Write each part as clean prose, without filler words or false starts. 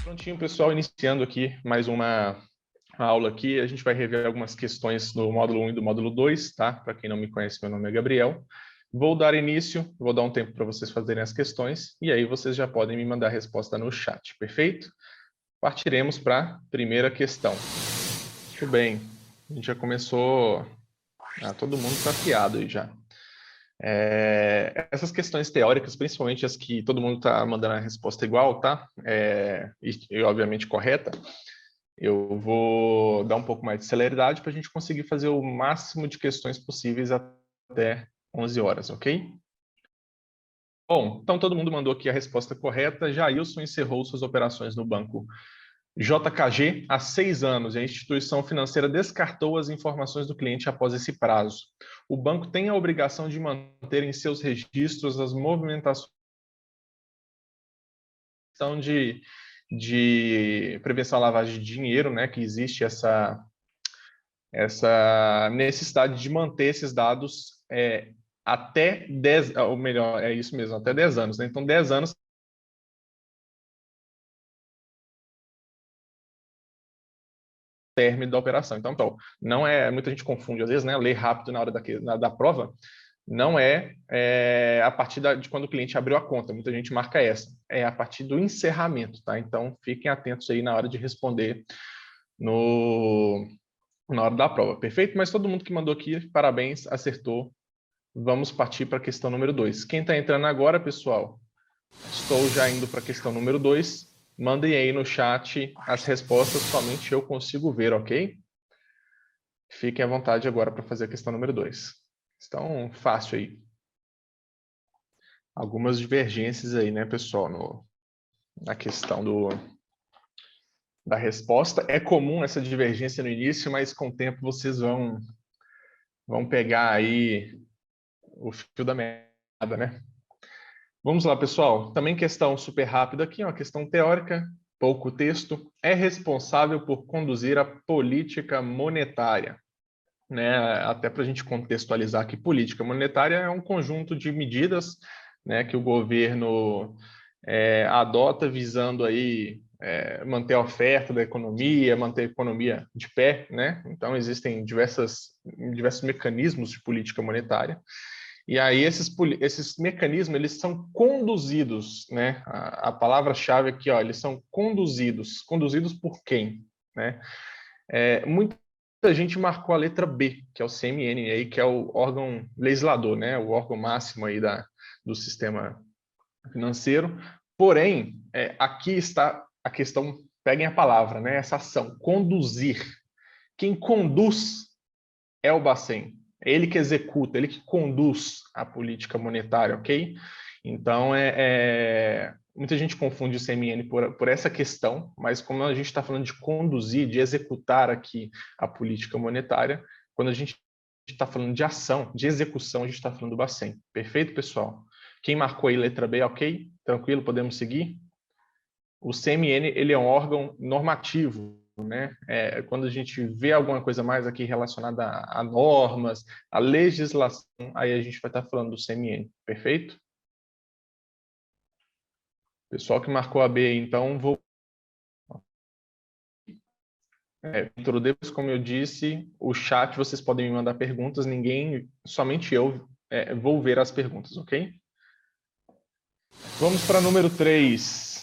Prontinho, pessoal, iniciando aqui mais uma aula aqui. A gente vai rever algumas questões do módulo 1 e do módulo 2, tá? Para quem não me conhece, meu nome é Gabriel. Vou dar início, vou dar um tempo para vocês fazerem as questões, e aí vocês já podem me mandar a resposta no chat, perfeito? Partiremos para a primeira questão. Muito bem, a gente já começou... todo mundo está afiado aí já. Essas questões teóricas, principalmente as que todo mundo está mandando a resposta igual, tá? E obviamente correta, eu vou dar um pouco mais de celeridade para a gente conseguir fazer o máximo de questões possíveis até 11 horas, ok? Bom, então todo mundo mandou aqui a resposta correta. Jailson encerrou suas operações no banco JKG há 6 anos e a instituição financeira descartou as informações do cliente após esse prazo. O banco tem a obrigação de manter em seus registros as movimentações de prevenção à lavagem de dinheiro, né, que existe essa necessidade de manter esses dados até 10, ou melhor, é isso mesmo, até 10 anos. Né? Então, 10 anos término da operação. Então, não é, muita gente confunde às vezes, né, ler rápido na hora da prova, não a partir de quando o cliente abriu a conta, muita gente marca essa, é a partir do encerramento, tá? Então, fiquem atentos aí na hora de responder na hora da prova, perfeito? Mas todo mundo que mandou aqui, parabéns, acertou. Vamos partir para a questão número 2. Quem está entrando agora, pessoal, estou já indo para a questão número 2. Mandem aí no chat as respostas, somente eu consigo ver, ok? Fiquem à vontade agora para fazer a questão número 2. Então, fácil aí. Algumas divergências aí, né, pessoal, na questão da resposta. É comum essa divergência no início, mas com o tempo vocês vão pegar aí o fio da meada, né? Vamos lá, pessoal. Também questão super rápida aqui, uma questão teórica, pouco texto. É responsável por conduzir a política monetária. Né? Até para a gente contextualizar que política monetária é um conjunto de medidas, né, que o governo adota visando aí manter a oferta da economia, manter a economia de pé, né? Então existem diversos mecanismos de política monetária. E aí esses mecanismos eles são conduzidos, né? A palavra-chave aqui, ó, eles são conduzidos. Conduzidos por quem, né? Muita gente marcou a letra B, que é o CMN, aí, que é o órgão legislador, né? O órgão máximo aí do sistema financeiro. Porém, aqui está a questão, peguem a palavra, né? Essa ação, conduzir. Quem conduz é o Bacen. É ele que executa, ele que conduz a política monetária, ok? Então, muita gente confunde o CMN por essa questão, mas como a gente está falando de conduzir, de executar aqui a política monetária, quando a gente está falando de ação, de execução, a gente está falando do Bacen. Perfeito, pessoal? Quem marcou aí letra B, ok? Tranquilo, podemos seguir? O CMN, ele é um órgão normativo, né? Quando a gente vê alguma coisa mais aqui relacionada a normas, a legislação, aí a gente vai estar falando do CMN, perfeito? Pessoal que marcou a B, então, vou... depois, como eu disse, o chat, vocês podem me mandar perguntas, somente eu vou ver as perguntas, ok? Vamos para número 3.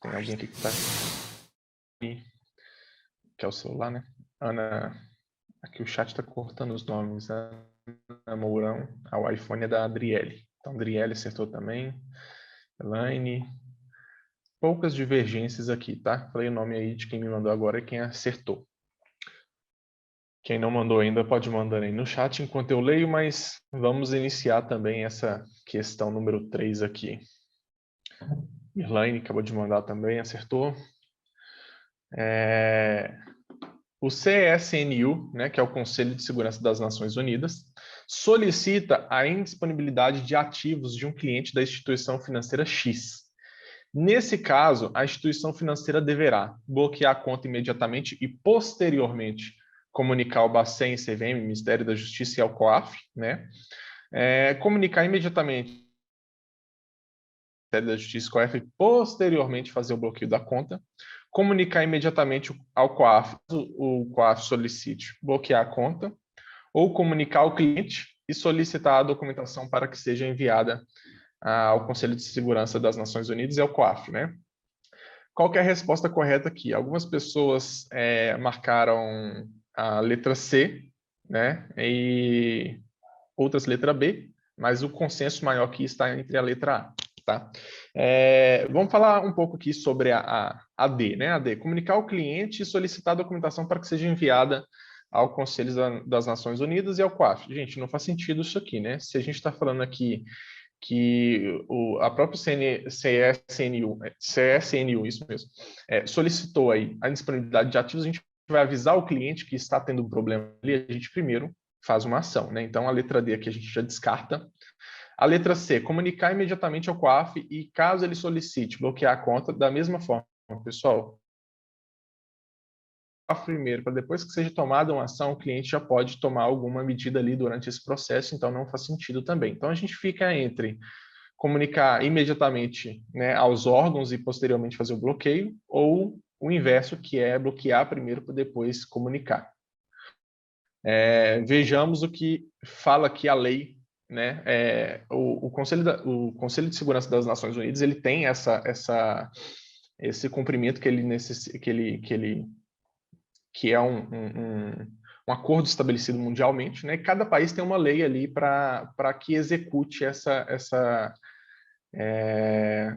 Tem alguém aqui que está aqui, que é o celular, né? Ana, aqui o chat está cortando os nomes. Ana Mourão, o iPhone é da Adriele. Então, Adriele acertou também. Elaine. Poucas divergências aqui, tá? Falei o nome aí de quem me mandou agora e quem acertou. Quem não mandou ainda pode mandar aí no chat enquanto eu leio, mas vamos iniciar também essa questão número 3 aqui. Elaine acabou de mandar também, acertou. O CSNU, né, que é o Conselho de Segurança das Nações Unidas, solicita a indisponibilidade de ativos de um cliente da instituição financeira X. Nesse caso, a instituição financeira deverá bloquear a conta imediatamente e, posteriormente, comunicar ao Bacen, CVM, Ministério da Justiça e ao COAF, né? Comunicar imediatamente da Justiça COAF e posteriormente fazer o bloqueio da conta, comunicar imediatamente ao COAF, o COAF solicite bloquear a conta, ou comunicar ao cliente e solicitar a documentação para que seja enviada ao Conselho de Segurança das Nações Unidas e ao COAF, né? Qual que é a resposta correta aqui? Algumas pessoas marcaram a letra C, né? E outras letra B, mas o consenso maior aqui está entre a letra A. Tá? Vamos falar um pouco aqui sobre a D, né? A D, comunicar ao cliente e solicitar a documentação para que seja enviada ao Conselho das Nações Unidas e ao COAF. Gente, não faz sentido isso aqui, né? Se a gente está falando aqui que a própria CSNU, isso mesmo, solicitou aí a disponibilidade de ativos, a gente vai avisar o cliente que está tendo um problema ali, a gente primeiro faz uma ação, né? Então, a letra D aqui a gente já descarta. A letra C, comunicar imediatamente ao COAF e, caso ele solicite bloquear a conta, da mesma forma, pessoal, primeiro, para depois que seja tomada uma ação, o cliente já pode tomar alguma medida ali durante esse processo, então não faz sentido também. Então, a gente fica entre comunicar imediatamente, né, aos órgãos e posteriormente fazer o bloqueio, ou o inverso, que é bloquear primeiro para depois comunicar. Vejamos o que fala aqui a lei, né? O Conselho de Segurança das Nações Unidas, ele tem esse cumprimento que é um acordo estabelecido mundialmente, né? E cada país tem uma lei ali para que execute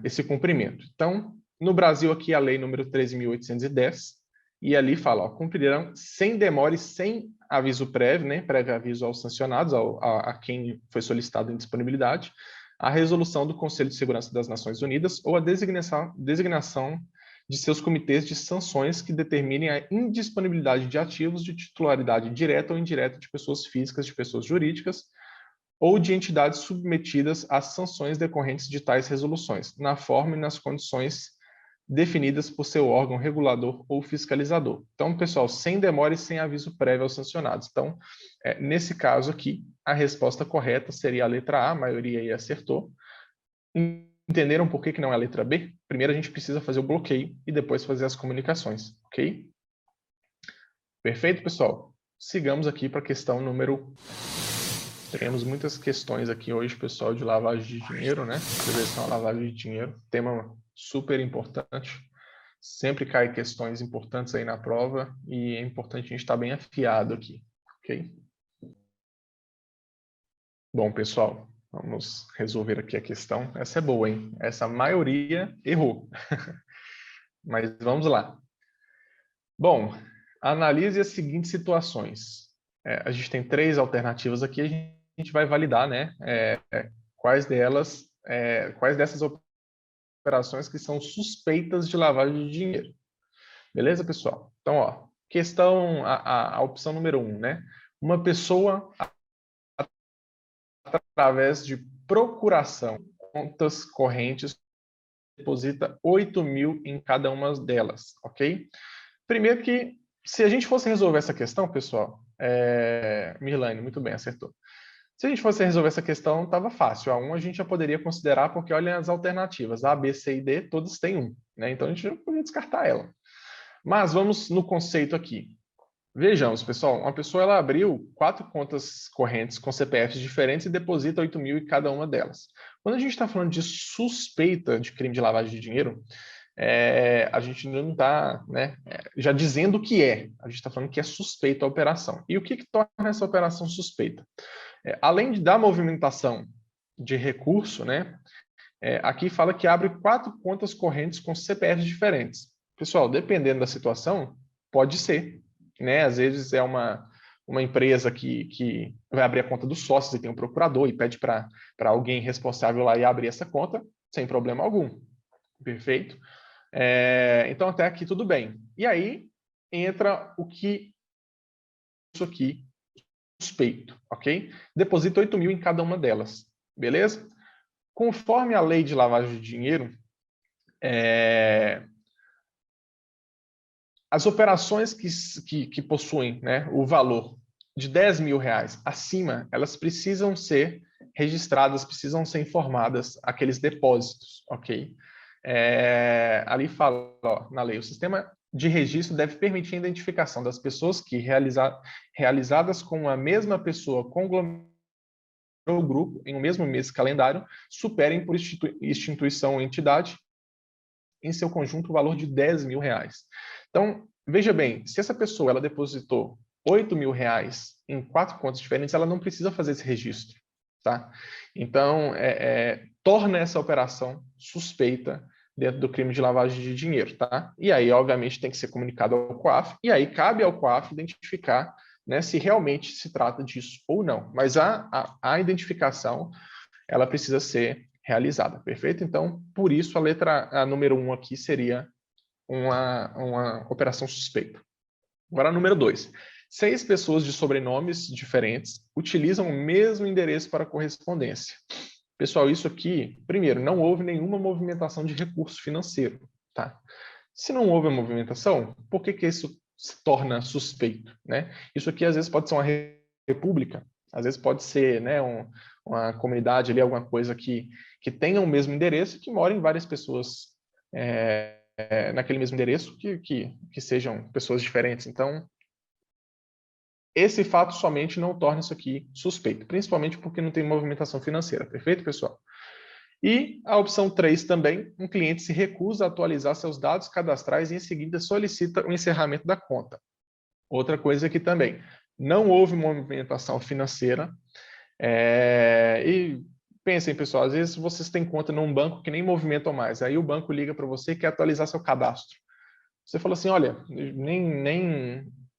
esse cumprimento. Então, no Brasil aqui a lei número 13.810, e ali fala, ó, cumprirão sem demora e sem aviso prévio, né? Prévio aviso aos sancionados, a quem foi solicitado em disponibilidade, a resolução do Conselho de Segurança das Nações Unidas ou a designação de seus comitês de sanções que determinem a indisponibilidade de ativos de titularidade direta ou indireta de pessoas físicas, de pessoas jurídicas, ou de entidades submetidas às sanções decorrentes de tais resoluções, na forma e nas condições definidas por seu órgão regulador ou fiscalizador. Então, pessoal, sem demora e sem aviso prévio aos sancionados. Então, nesse caso aqui, a resposta correta seria a letra A, a maioria aí acertou. Entenderam por que não é a letra B? Primeiro a gente precisa fazer o bloqueio e depois fazer as comunicações, ok? Perfeito, pessoal? Sigamos aqui para a questão número... Teremos muitas questões aqui hoje, pessoal, de lavagem de dinheiro, né? Prevenção à lavagem de dinheiro, tema super importante. Sempre cai questões importantes aí na prova e é importante a gente estar bem afiado aqui, ok? Bom, pessoal, vamos resolver aqui a questão. Essa é boa, hein? Essa maioria errou. Mas vamos lá. Bom, analise as seguintes situações. A gente tem 3 alternativas aqui, a gente vai validar, né? Quais dessas operações que são suspeitas de lavagem de dinheiro. Beleza, pessoal? Então, ó, questão, a opção número 1, né? Uma pessoa, através de procuração, contas correntes, deposita 8.000 em cada uma delas, ok? Primeiro que, se a gente fosse resolver essa questão, pessoal, Mirlane, muito bem, acertou. Se a gente fosse resolver essa questão, estava fácil. A 1 a gente já poderia considerar, porque olha as alternativas. A, B, C e D, todas têm 1. Né? Então, a gente não podia descartar ela. Mas vamos no conceito aqui. Vejamos, pessoal. Uma pessoa ela abriu 4 contas correntes com CPFs diferentes e deposita 8.000 em cada uma delas. Quando a gente está falando de suspeita de crime de lavagem de dinheiro, a gente não está, né, já dizendo o que é. A gente está falando que é suspeita a operação. E o que torna essa operação suspeita? Além da movimentação de recurso, né, aqui fala que abre 4 contas correntes com CPFs diferentes. Pessoal, dependendo da situação, pode ser. Né? Às vezes é uma empresa que vai abrir a conta dos sócios e tem um procurador e pede para alguém responsável lá e abrir essa conta, sem problema algum. Perfeito? Então, até aqui tudo bem. E aí entra o que isso aqui suspeito, ok? Deposita 8.000 em cada uma delas, beleza? Conforme a lei de lavagem de dinheiro, as operações que possuem, né, o valor de R$10.000 acima, elas precisam ser registradas, precisam ser informadas aqueles depósitos, ok? Ali fala, ó, na lei, o sistema de registro deve permitir a identificação das pessoas que realizadas com a mesma pessoa conglomerou o grupo em um mesmo mês calendário, superem por instituição ou entidade em seu conjunto o valor de R$10 mil. Então, veja bem, se essa pessoa ela depositou R$8 mil em 4 contas diferentes, ela não precisa fazer esse registro, tá? Então, torna essa operação suspeita dentro do crime de lavagem de dinheiro, tá? E aí, obviamente, tem que ser comunicado ao COAF, e aí cabe ao COAF identificar, né, se realmente se trata disso ou não. Mas a identificação, ela precisa ser realizada, perfeito? Então, por isso, a número 1 aqui seria uma operação suspeita. Agora, a número 2. 6 pessoas de sobrenomes diferentes utilizam o mesmo endereço para correspondência. Pessoal, isso aqui, primeiro, não houve nenhuma movimentação de recurso financeiro, tá? Se não houve a movimentação, por que isso se torna suspeito, né? Isso aqui, às vezes, pode ser uma república, às vezes pode ser, né, uma comunidade ali, alguma coisa que tenha o mesmo endereço, que morem várias pessoas naquele mesmo endereço, que sejam pessoas diferentes. Então, esse fato somente não torna isso aqui suspeito, principalmente porque não tem movimentação financeira. Perfeito, pessoal? E a opção 3 também, um cliente se recusa a atualizar seus dados cadastrais e em seguida solicita o encerramento da conta. Outra coisa aqui também, não houve movimentação financeira. E pensem, pessoal, às vezes vocês têm conta num banco que nem movimentam mais, aí o banco liga para você e quer atualizar seu cadastro. Você fala assim, olha,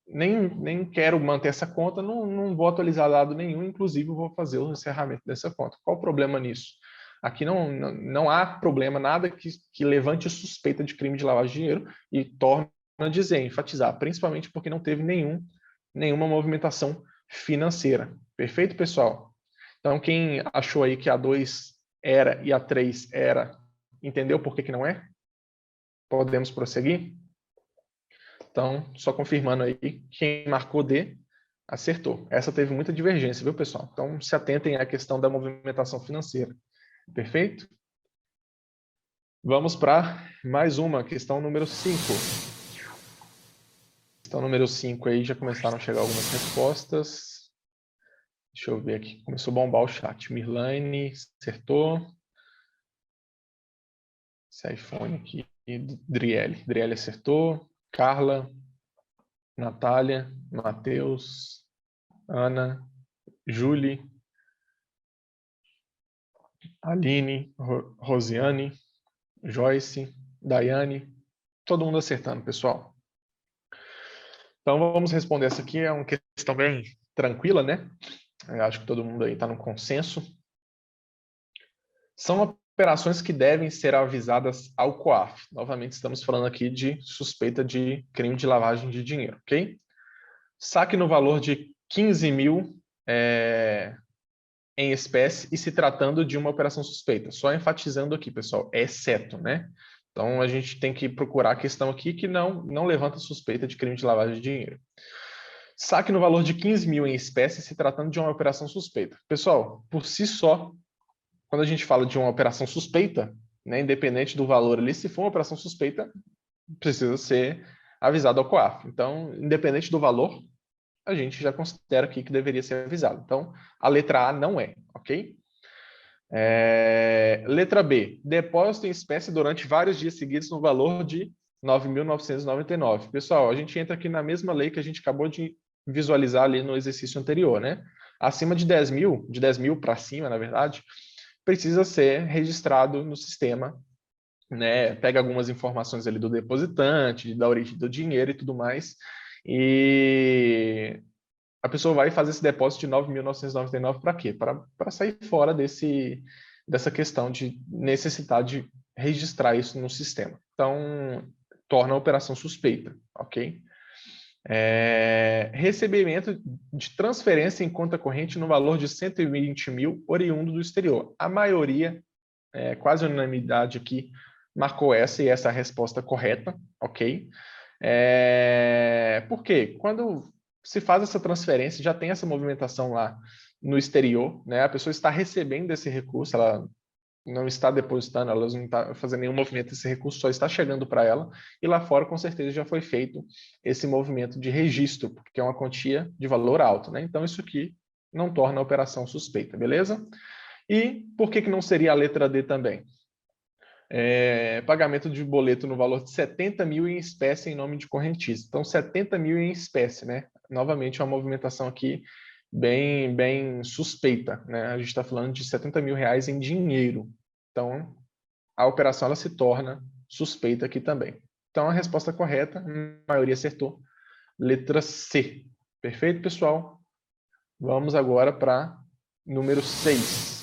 nem quero manter essa conta, não vou atualizar dado nenhum, inclusive vou fazer o encerramento dessa conta. Qual o problema nisso? Aqui não há problema, nada que levante suspeita de crime de lavagem de dinheiro e torna a dizer, enfatizar, principalmente porque não teve nenhuma movimentação financeira. Perfeito, pessoal? Então, quem achou aí que a 2 era e a 3 era, entendeu por que não é? Podemos prosseguir? Então, só confirmando aí, quem marcou D, acertou. Essa teve muita divergência, viu, pessoal? Então, se atentem à questão da movimentação financeira. Perfeito? Vamos para mais uma, questão número 5. Questão número 5 aí, já começaram a chegar algumas respostas. Deixa eu ver aqui, começou a bombar o chat. Mirlane, acertou. Esse iPhone aqui, Driele acertou. Carla, Natália, Matheus, Ana, Julie, Aline, Rosiane, Joyce, Daiane, todo mundo acertando, pessoal. Então vamos responder essa aqui, é uma questão bem tranquila, né? Eu acho que todo mundo aí está no consenso. São operações que devem ser avisadas ao COAF. Novamente estamos falando aqui de suspeita de crime de lavagem de dinheiro, ok? Saque no valor de 15 mil em espécie e se tratando de uma operação suspeita. Só enfatizando aqui, pessoal, exceto, né? Então, a gente tem que procurar a questão aqui que não levanta suspeita de crime de lavagem de dinheiro. Saque no valor de 15 mil em espécie se tratando de uma operação suspeita. Pessoal, por si só, quando a gente fala de uma operação suspeita, né, independente do valor ali, se for uma operação suspeita, precisa ser avisado ao COAF. Então, independente do valor, a gente já considera aqui que deveria ser avisado. Então, a letra A não é, ok? Letra B, depósito em espécie durante vários dias seguidos no valor de R$ 9.999. Pessoal, a gente entra aqui na mesma lei que a gente acabou de visualizar ali no exercício anterior, né? Acima de 10 mil para cima, na verdade, precisa ser registrado no sistema, né? Pega algumas informações ali do depositante, da origem do dinheiro e tudo mais, e a pessoa vai fazer esse depósito de 9.999 para quê? Para sair fora dessa questão de necessitar de registrar isso no sistema. Então, torna a operação suspeita, ok? Recebimento de transferência em conta corrente no valor de 120 mil oriundo do exterior. A maioria, quase unanimidade aqui, marcou essa e essa é a resposta correta, ok? Por quê? Quando se faz essa transferência, já tem essa movimentação lá no exterior, né? A pessoa está recebendo esse recurso, ela não está depositando, ela não está fazendo nenhum movimento, esse recurso só está chegando para ela, e lá fora, com certeza, já foi feito esse movimento de registro, porque é uma quantia de valor alto, né? Então, isso aqui não torna a operação suspeita, beleza? E por que não seria a letra D também? Pagamento de boleto no valor de 70 mil em espécie em nome de correntista. Então, 70 mil em espécie, né? Novamente, uma movimentação aqui bem suspeita, né? A gente está falando de 70 mil reais em dinheiro. Então, a operação ela se torna suspeita aqui também. Então, a resposta correta, a maioria acertou, letra C. Perfeito, pessoal? Vamos agora para número 6.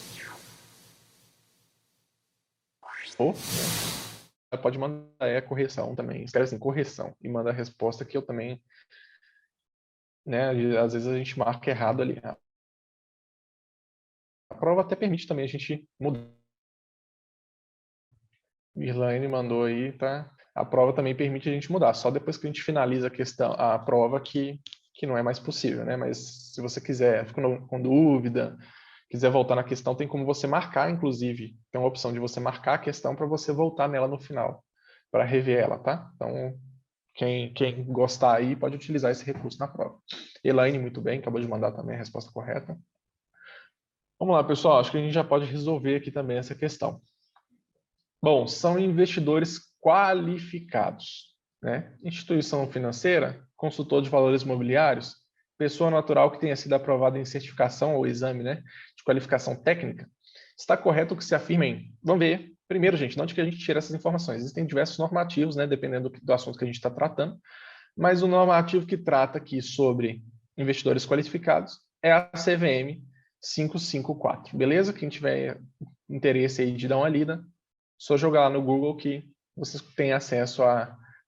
Pode mandar correção também. Escreve assim, correção. E manda a resposta que eu também... né, às vezes a gente marca errado ali. A prova até permite também a gente mudar. Irlane mandou aí, tá? A prova também permite a gente mudar. Só depois que a gente finaliza a questão, a prova que não é mais possível, né? Mas se você quiser, ficou com dúvida, quiser voltar na questão, tem como você marcar, inclusive. Tem uma opção de você marcar a questão para você voltar nela no final, para rever ela, tá? Então, quem gostar aí pode utilizar esse recurso na prova. Elaine, muito bem, acabou de mandar também a resposta correta. Vamos lá, pessoal, acho que a gente já pode resolver aqui também essa questão. Bom, são investidores qualificados, né? Instituição financeira, consultor de valores imobiliários, pessoa natural que tenha sido aprovada em certificação ou exame, né, de qualificação técnica. Está correto o que se afirma em... Vamos ver. Primeiro, gente, de onde que a gente tira essas informações? Existem diversos normativos, né, dependendo do assunto que a gente está tratando, mas o normativo que trata aqui sobre investidores qualificados é a CVM 554, beleza? Quem tiver interesse aí de dar uma lida, só jogar lá no Google que vocês têm acesso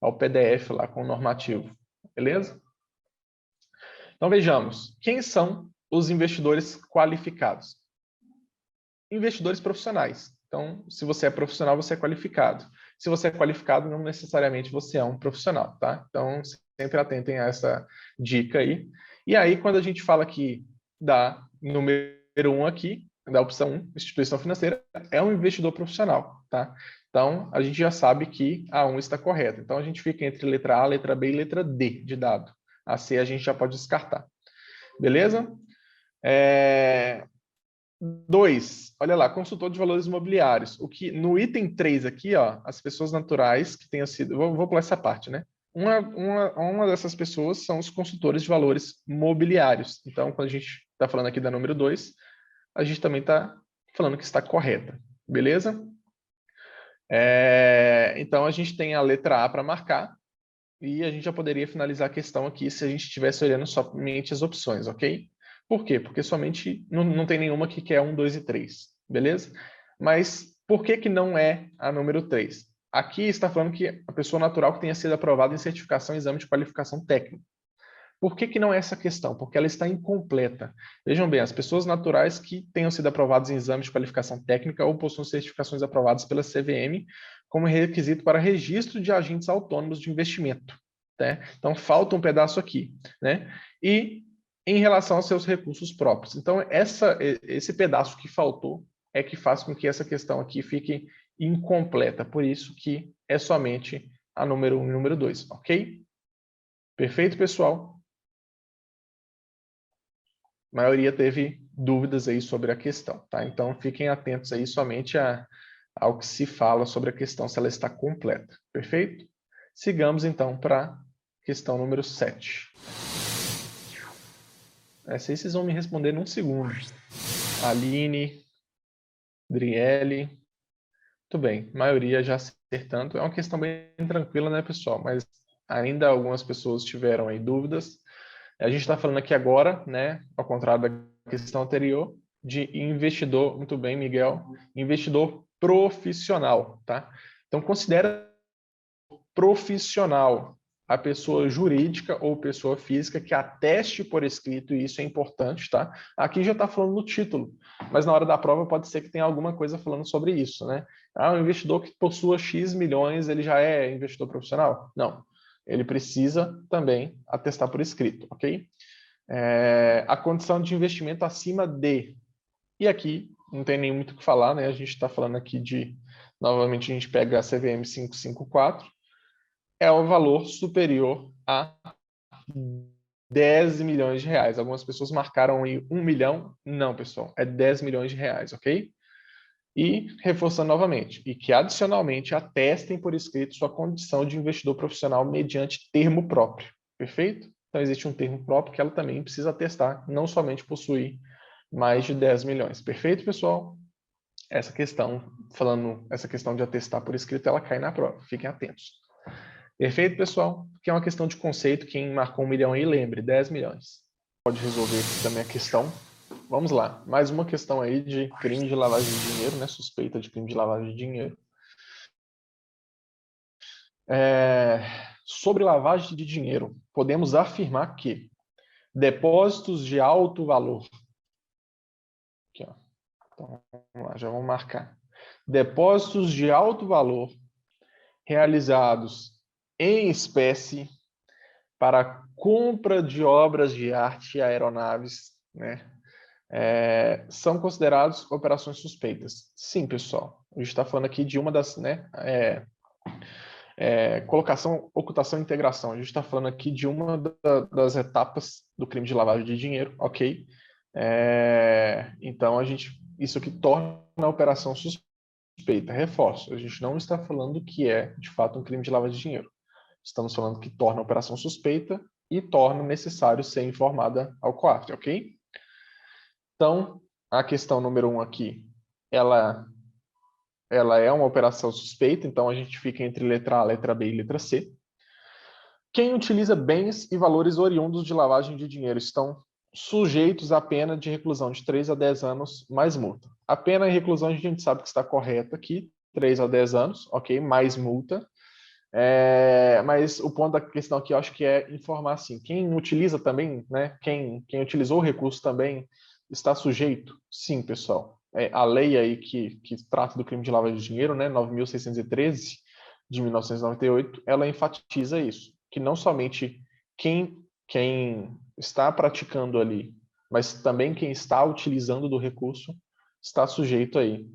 ao PDF lá com o normativo, beleza? Então vejamos, quem são os investidores qualificados? Investidores profissionais. Então, se você é profissional, você é qualificado. Se você é qualificado, não necessariamente você é um profissional, tá? Então, sempre atentem a essa dica aí. E aí, quando a gente fala aqui da número 1 aqui, da opção 1, instituição financeira, é um investidor profissional, tá? Então, a gente já sabe que a 1 está correta. Então, a gente fica entre letra A, letra B e letra D de dado. A C a gente já pode descartar. Beleza? 2, olha lá, consultor de valores imobiliários. O que no item 3 aqui, ó, as pessoas naturais que tenham sido... Vou pular essa parte, né? Uma dessas pessoas são os consultores de valores mobiliários. Então, quando a gente está falando aqui da número 2, a gente também está falando que está correta. Beleza? Então, a gente tem a letra A para marcar. E a gente já poderia finalizar a questão aqui se a gente estivesse olhando somente as opções, ok? Por quê? Porque somente não tem nenhuma aqui que é 1, 2 e 3, beleza? Mas por que não é a número 3? Aqui está falando que a pessoa natural que tenha sido aprovada em certificação e exame de qualificação técnica. Por que não é essa questão? Porque ela está incompleta. Vejam bem, as pessoas naturais que tenham sido aprovadas em exame de qualificação técnica ou possuem certificações aprovadas pela CVM como requisito para registro de agentes autônomos de investimento. Né? Então, falta um pedaço aqui. Né? E em relação aos seus recursos próprios. Então, esse pedaço que faltou é que faz com que essa questão aqui fique incompleta. Por isso que é somente a número 1 e número 2, ok? Perfeito, pessoal? A maioria teve dúvidas aí sobre a questão, tá? Então, fiquem atentos aí somente ao que se fala sobre a questão, se ela está completa. Perfeito? Sigamos, então, para a questão número 7. Essa aí vocês vão me responder num segundo. Aline, Driele. Muito bem, a maioria já acertando. É uma questão bem tranquila, né, pessoal? Mas ainda algumas pessoas tiveram aí dúvidas. A gente está falando aqui agora, né, ao contrário da questão anterior, de investidor, muito bem, Miguel, investidor profissional, tá? Então, considera profissional a pessoa jurídica ou pessoa física que ateste por escrito, e isso é importante, tá? Aqui já está falando no título, mas na hora da prova pode ser que tenha alguma coisa falando sobre isso, né? Ah, um investidor que possua X milhões, ele já é investidor profissional? Não. Ele precisa também atestar por escrito, ok? A condição de investimento acima de. E aqui não tem nem muito o que falar, né? A gente está falando aqui de, novamente, a gente pega a CVM 554, é o valor superior a 10 milhões de reais. Algumas pessoas marcaram em 1 milhão. Não, pessoal, é 10 milhões de reais, ok? E, reforçando novamente, e que adicionalmente atestem por escrito sua condição de investidor profissional mediante termo próprio. Perfeito? Então, existe um termo próprio que ela também precisa atestar, não somente possuir mais de 10 milhões. Perfeito, pessoal? Essa questão de atestar por escrito, ela cai na prova. Fiquem atentos. Perfeito, pessoal? Que é uma questão de conceito. Quem marcou 1 milhão aí, lembre, 10 milhões. Pode resolver aqui também a questão. Vamos lá. Mais uma questão aí de crime de lavagem de dinheiro, né? Suspeita de crime de lavagem de dinheiro. Sobre lavagem de dinheiro, podemos afirmar que depósitos de alto valor. Aqui, ó. Então, vamos lá, já vamos marcar. Depósitos de alto valor realizados em espécie para compra de obras de arte e aeronaves, né? São considerados operações suspeitas. Sim, pessoal. A gente está falando aqui de uma das, né? Colocação, ocultação e integração. A gente está falando aqui de uma das etapas do crime de lavagem de dinheiro, ok? Então, isso aqui torna a operação suspeita. Reforço, a gente não está falando que é, de fato, um crime de lavagem de dinheiro. Estamos falando que torna a operação suspeita e torna necessário ser informada ao COAF, ok? Então, a questão número 1 aqui, ela é uma operação suspeita, então a gente fica entre letra A, letra B e letra C. Quem utiliza bens e valores oriundos de lavagem de dinheiro estão sujeitos à pena de reclusão de 3 a 10 anos mais multa. A pena de reclusão a gente sabe que está correta aqui, 3 a 10 anos, ok? Mais multa. Mas o ponto da questão aqui eu acho que é informar assim, quem utiliza também, né? Quem utilizou o recurso também está sujeito? Sim, pessoal. A lei aí que trata do crime de lavagem de dinheiro, né? 9.613 de 1998, ela enfatiza isso, que não somente quem está praticando ali, mas também quem está utilizando do recurso está sujeito aí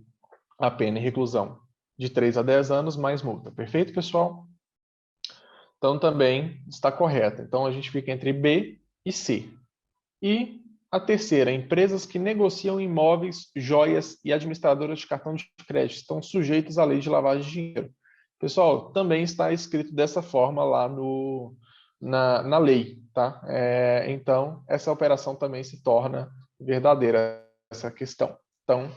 à pena e reclusão de 3 a 10 anos mais multa. Perfeito, pessoal? Então, também está correta. Então, a gente fica entre B e C. E a terceira, empresas que negociam imóveis, joias e administradoras de cartão de crédito estão sujeitos à lei de lavagem de dinheiro. Pessoal, também está escrito dessa forma lá na lei, tá? Então, essa operação também se torna verdadeira, essa questão. Então,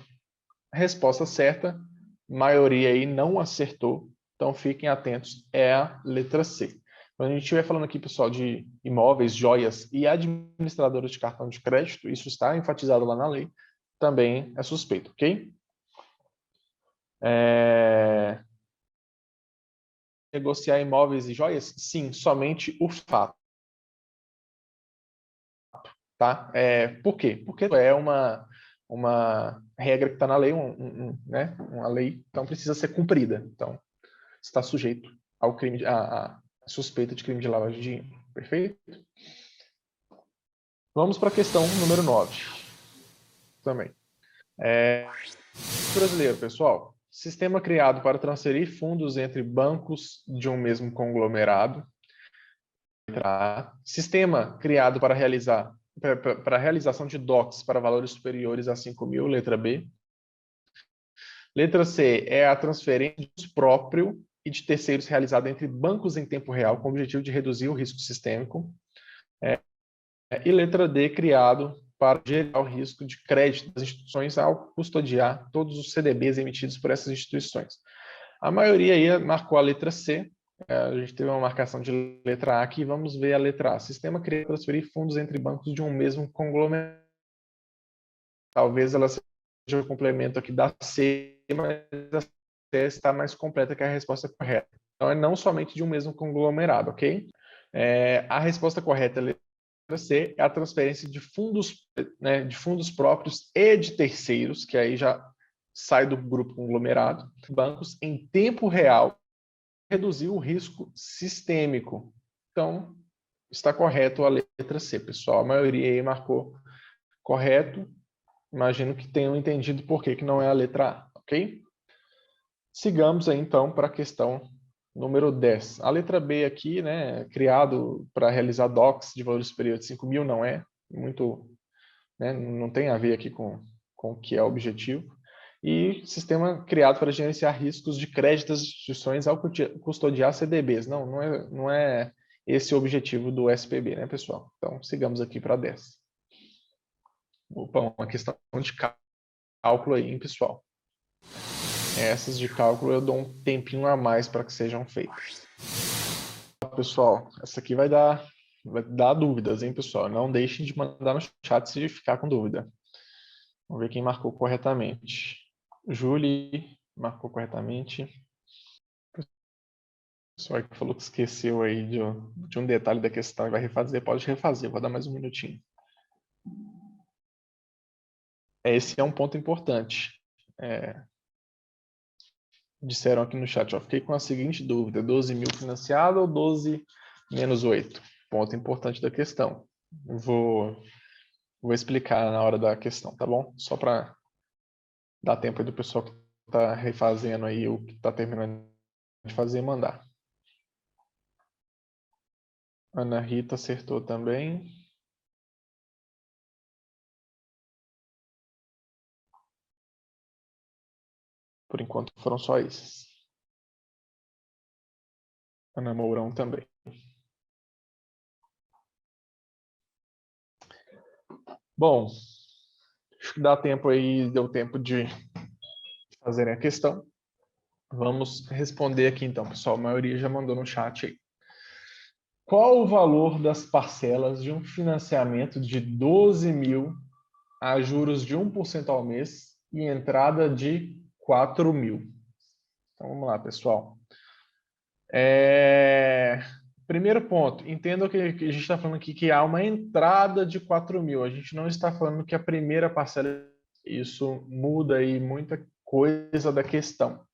a resposta certa, maioria aí não acertou, então fiquem atentos, é a letra C. Quando a gente estiver falando aqui, pessoal, de imóveis, joias e administradores de cartão de crédito, isso está enfatizado lá na lei, também é suspeito, ok? Negociar imóveis e joias? Sim, somente o fato. Tá? Por quê? Porque é uma regra que está na lei, né? Uma lei, então precisa ser cumprida. Então, está sujeito ao crime, a suspeita de crime de lavagem de dinheiro. Perfeito? Vamos para a questão número 9. Também. Brasileiro, pessoal. Sistema criado para transferir fundos entre bancos de um mesmo conglomerado. Sistema criado para a realização de DOCs para valores superiores a 5 mil, letra B. Letra C é a transferência próprio e de terceiros realizada entre bancos em tempo real, com o objetivo de reduzir o risco sistêmico. E letra D, criado para gerar o risco de crédito das instituições ao custodiar todos os CDBs emitidos por essas instituições. A maioria aí marcou a letra C, a gente teve uma marcação de letra A aqui, vamos ver a letra A. Sistema criado para transferir fundos entre bancos de um mesmo conglomerado. Talvez ela seja o complemento aqui da C, mas a C está mais completa que a resposta correta. Então, é não somente de um mesmo conglomerado, ok? A resposta correta é a letra C, é a transferência de fundos, né, de fundos próprios e de terceiros, que aí já sai do grupo conglomerado, bancos em tempo real, reduzir o risco sistêmico. Então, está correto a letra C, pessoal. A maioria aí marcou correto. Imagino que tenham entendido por que não é a letra A, ok? Sigamos aí, então, para a questão número 10. A letra B aqui, né, criado para realizar DOCs de valor superior de 5.000, não é muito, né, não tem a ver aqui com o que é o objetivo. E sistema criado para gerenciar riscos de crédito das instituições ao custodiar CDBs. Não é esse o objetivo do SPB, né, pessoal? Então, sigamos aqui para 10. Opa, uma questão de cálculo aí, hein, pessoal? Essas de cálculo eu dou um tempinho a mais para que sejam feitas. Pessoal, essa aqui vai dar dúvidas, hein, pessoal? Não deixem de mandar no chat se ficar com dúvida. Vamos ver quem marcou corretamente. Julie marcou corretamente. O pessoal que falou que esqueceu aí de um detalhe da questão e vai refazer, pode refazer. Vou dar mais um minutinho. Esse é um ponto importante. Disseram aqui no chat, ó, fiquei com a seguinte dúvida: 12.000 financiado ou 12 menos 8? Ponto importante da questão. Vou explicar na hora da questão, tá bom? Só para dar tempo aí do pessoal que está refazendo aí o que está terminando de fazer e mandar. Ana Rita acertou também. Por enquanto foram só esses. Ana Mourão também. Bom, acho que dá tempo aí, deu tempo de fazerem a questão. Vamos responder aqui então, pessoal. A maioria já mandou no chat aí. Qual o valor das parcelas de um financiamento de 12.000 a juros de 1% ao mês e entrada de 4.000? Então vamos lá, pessoal. Primeiro ponto, entenda que a gente está falando aqui que há uma entrada de 4.000. A gente não está falando que a primeira parcela, isso muda aí muita coisa da questão.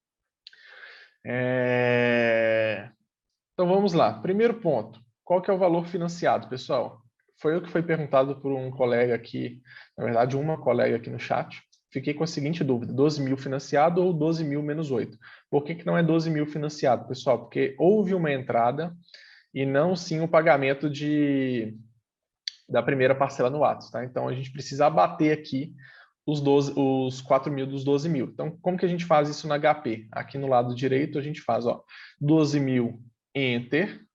Então vamos lá. Primeiro ponto, qual que é o valor financiado, pessoal? Foi o que foi perguntado por um colega aqui, na verdade uma colega aqui no chat. Fiquei com a seguinte dúvida: 12.000 financiado ou 12.000 menos 8? Por que não é 12.000 financiado, pessoal? Porque houve uma entrada e não sim o pagamento da primeira parcela no ato, tá? Então a gente precisa abater aqui os 4.000 dos 12.000. Então, como que a gente faz isso na HP? Aqui no lado direito a gente faz, ó, 12.000 enter,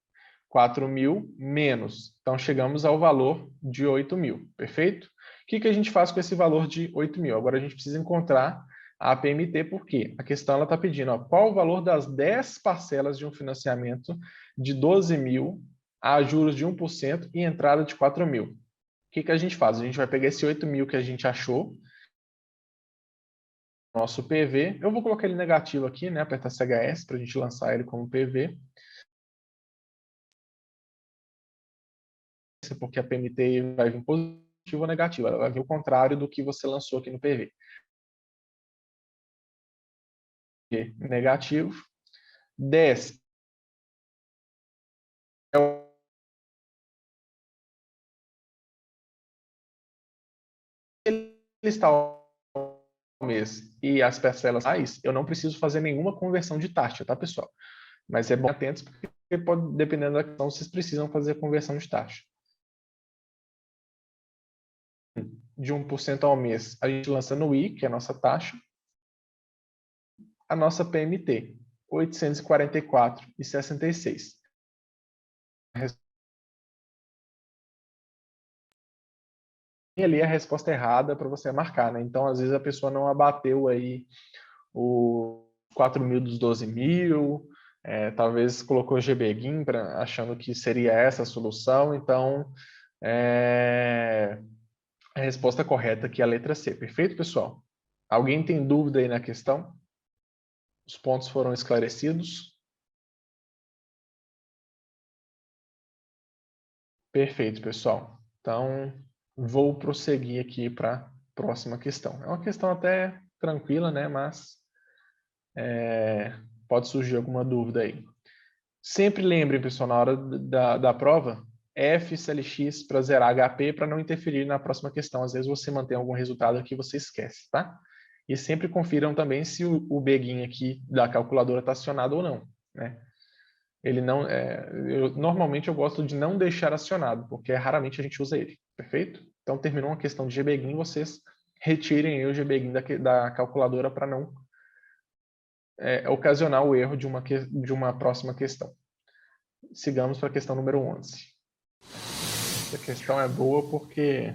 4.000 menos. Então, chegamos ao valor de 8.000, perfeito? O que a gente faz com esse valor de 8.000? Agora a gente precisa encontrar a APMT, por quê? A questão está pedindo, ó, qual o valor das 10 parcelas de um financiamento de 12.000 a juros de 1% e entrada de 4.000. O que a gente faz? A gente vai pegar esse 8.000 que a gente achou, nosso PV. Eu vou colocar ele negativo aqui, né? Apertar CHS para a gente lançar ele como PV. Porque a PMT vai vir positivo ou negativo, ela vai vir o contrário do que você lançou aqui no PV. Negativo. 10 é o está ao mês e as parcelas mais, eu não preciso fazer nenhuma conversão de taxa, tá, pessoal? Mas é bom atentos porque pode, dependendo da questão, vocês precisam fazer a conversão de taxa. De 1% ao mês, a gente lança no I, que é a nossa taxa, a nossa PMT, 844,66. E ali a resposta errada para você marcar, né? Então, às vezes a pessoa não abateu aí o 4.000 dos 12.000, talvez colocou GBGIM achando que seria essa a solução. Então, a resposta correta aqui é a letra C. Perfeito, pessoal? Alguém tem dúvida aí na questão? Os pontos foram esclarecidos? Perfeito, pessoal. Então, vou prosseguir aqui para a próxima questão. É uma questão até tranquila, né? Mas pode surgir alguma dúvida aí. Sempre lembrem, pessoal, na hora da prova, F, CLX para zerar HP, para não interferir na próxima questão. Às vezes você mantém algum resultado aqui e você esquece, tá? E sempre confiram também se o beguinho aqui da calculadora está acionado ou não, né? Ele não, normalmente eu gosto de não deixar acionado, porque raramente a gente usa ele, perfeito? Então terminou uma questão de GBeguin, vocês retirem o GBeguin da calculadora para não ocasionar o erro de uma próxima questão. Sigamos para a questão número 11. Essa questão é boa porque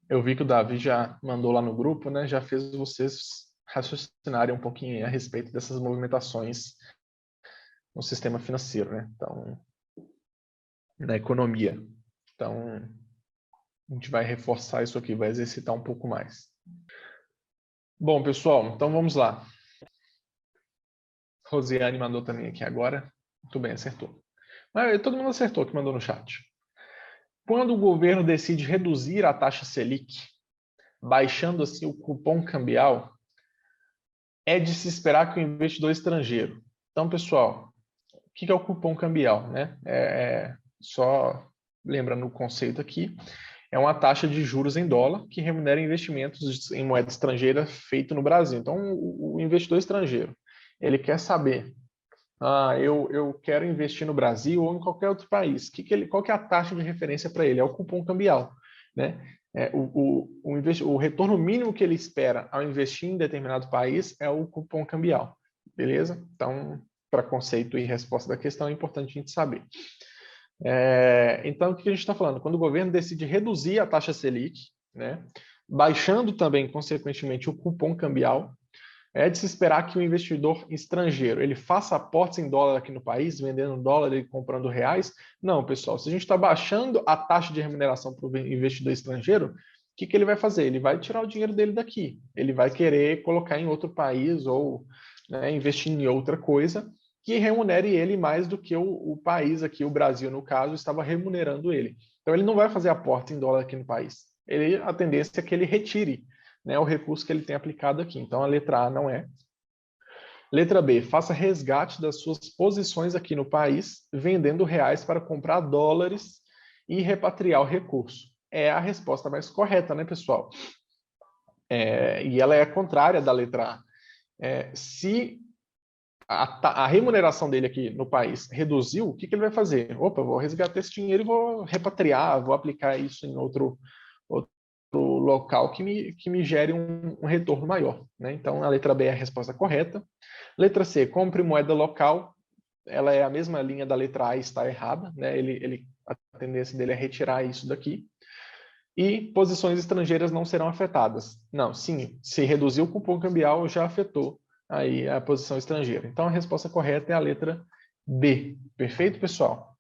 eu vi que o Davi já mandou lá no grupo, né? Já fez vocês raciocinarem um pouquinho a respeito dessas movimentações no sistema financeiro, né? Então, na economia. Então, a gente vai reforçar isso aqui, vai exercitar um pouco mais. Bom, pessoal, então vamos lá. Rosiane mandou também aqui agora. Muito bem, acertou. Mas todo mundo acertou que mandou no chat. Quando o governo decide reduzir a taxa Selic, baixando assim o cupom cambial, é de se esperar que o investidor estrangeiro. Então, pessoal, o que é o cupom cambial, né? Só lembrando o conceito aqui, é uma taxa de juros em dólar que remunera investimentos em moeda estrangeira feito no Brasil. Então, o investidor estrangeiro, ele quer saber, eu quero investir no Brasil ou em qualquer outro país. Qual que é a taxa de referência para ele? É o cupom cambial, né? O retorno mínimo que ele espera ao investir em determinado país é o cupom cambial, beleza? Então, para conceito e resposta da questão, é importante a gente saber. Então, o que a gente está falando? Quando o governo decide reduzir a taxa Selic, né, baixando também, consequentemente, o cupom cambial, é de se esperar que o investidor estrangeiro ele faça aportes em dólar aqui no país, vendendo dólar e comprando reais. Não, pessoal, se a gente está baixando a taxa de remuneração para o investidor estrangeiro, o que ele vai fazer? Ele vai tirar o dinheiro dele daqui. Ele vai querer colocar em outro país ou, né, investir em outra coisa que remunere ele mais do que o país aqui, o Brasil, no caso, estava remunerando ele. Então, ele não vai fazer aporte em dólar aqui no país. A tendência é que ele retire, né, o recurso que ele tem aplicado aqui. Então, a letra A não é. Letra B, faça resgate das suas posições aqui no país, vendendo reais para comprar dólares e repatriar o recurso. É a resposta mais correta, né, pessoal? E ela é contrária da letra A. Se a remuneração dele aqui no país reduziu, o que ele vai fazer? Opa, vou resgatar esse dinheiro e vou repatriar, vou aplicar isso em outro local que me gere um retorno maior, né? Então, a letra B é a resposta correta. Letra C, compre moeda local. Ela é a mesma linha da letra A e está errada, né? A tendência dele é retirar isso daqui. E posições estrangeiras não serão afetadas. Não, sim, se reduzir o cupom cambial, já afetou aí a posição estrangeira. Então, a resposta correta é a letra B. Perfeito, pessoal?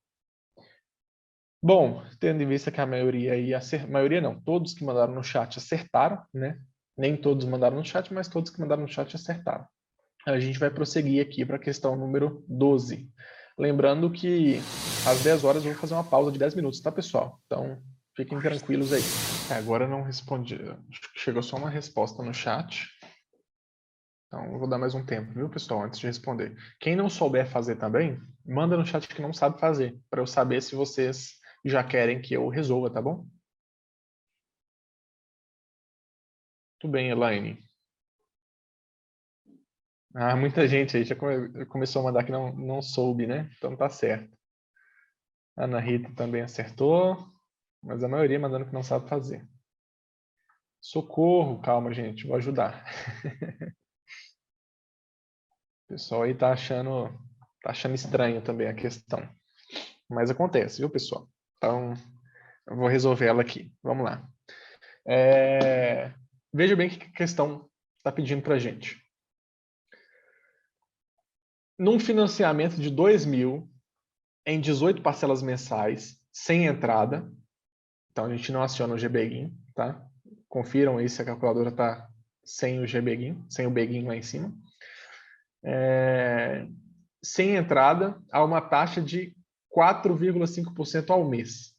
Bom, tendo em vista que a maioria aí, maioria não, todos que mandaram no chat acertaram, né? Nem todos mandaram no chat, mas todos que mandaram no chat acertaram. A gente vai prosseguir aqui para a questão número 12. Lembrando que às 10 horas eu vou fazer uma pausa de 10 minutos, tá, pessoal? Então, fiquem tranquilos aí. Agora não respondi, chegou só uma resposta no chat. Então, eu vou dar mais um tempo, viu, pessoal, antes de responder. Quem não souber fazer também, manda no chat que não sabe fazer, para eu saber se vocês já querem que eu resolva, tá bom? Tudo bem, Elaine. Muita gente aí já começou a mandar que não soube, né? Então tá certo. Ana Rita também acertou, mas a maioria mandando que não sabe fazer. Socorro, calma, gente, vou ajudar. O pessoal aí tá achando estranho também a questão. Mas acontece, viu, pessoal? Então, eu vou resolver ela aqui. Vamos lá. Veja bem o que a questão está pedindo para a gente. Num financiamento de 2.000 em 18 parcelas mensais, sem entrada, então a gente não aciona o GBeguin, tá? Confiram aí se a calculadora está sem o GBeguin, sem o Beguin lá em cima. Sem entrada, há uma taxa de 4,5% ao mês.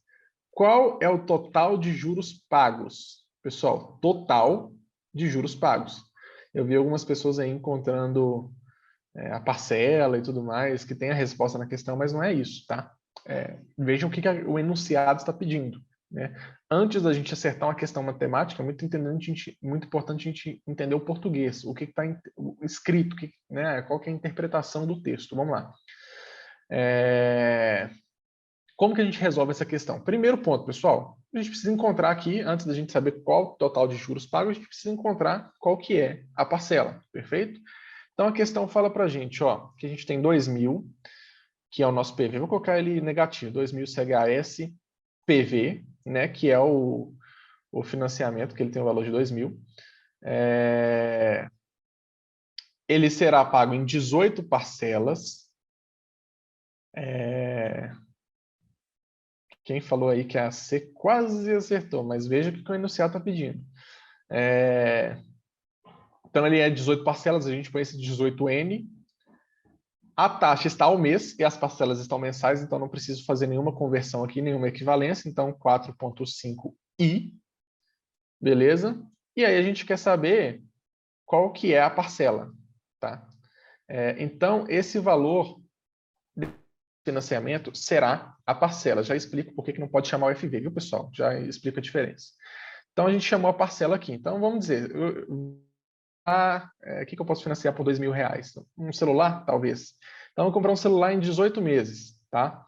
Qual é o total de juros pagos? Pessoal, total de juros pagos. Eu vi algumas pessoas aí encontrando a parcela e tudo mais, que tem a resposta na questão, mas não é isso, tá? Vejam o que o enunciado está pedindo, né? Antes da gente acertar uma questão matemática, é muito importante a gente entender o português, o que está escrito, né? Qual que é a interpretação do texto. Vamos lá. Como que a gente resolve essa questão? Primeiro ponto, pessoal, a gente precisa encontrar aqui, antes da gente saber qual o total de juros pagos, a gente precisa encontrar qual que é a parcela, perfeito? Então a questão fala para a gente, ó, que a gente tem 2.000, que é o nosso PV, vou colocar ele negativo, 2.000 CHS PV, né, que é o financiamento, que ele tem o valor de 2.000. Ele será pago em 18 parcelas. Quem falou aí que a C quase acertou, mas veja o que o enunciado está pedindo. Então, ele é 18 parcelas, a gente põe esse 18N. A taxa está ao mês e as parcelas estão mensais, então não preciso fazer nenhuma conversão aqui, nenhuma equivalência. Então, 4,5I. Beleza? E aí a gente quer saber qual que é a parcela. Tá? Então, esse valor de financiamento será a parcela. Já explico por que não pode chamar o FV, viu, pessoal? Já explico a diferença. Então, a gente chamou a parcela aqui. Então, vamos dizer, o que eu posso financiar por R$2.000? Um celular, talvez. Então, eu vou comprar um celular em 18 meses. Tá?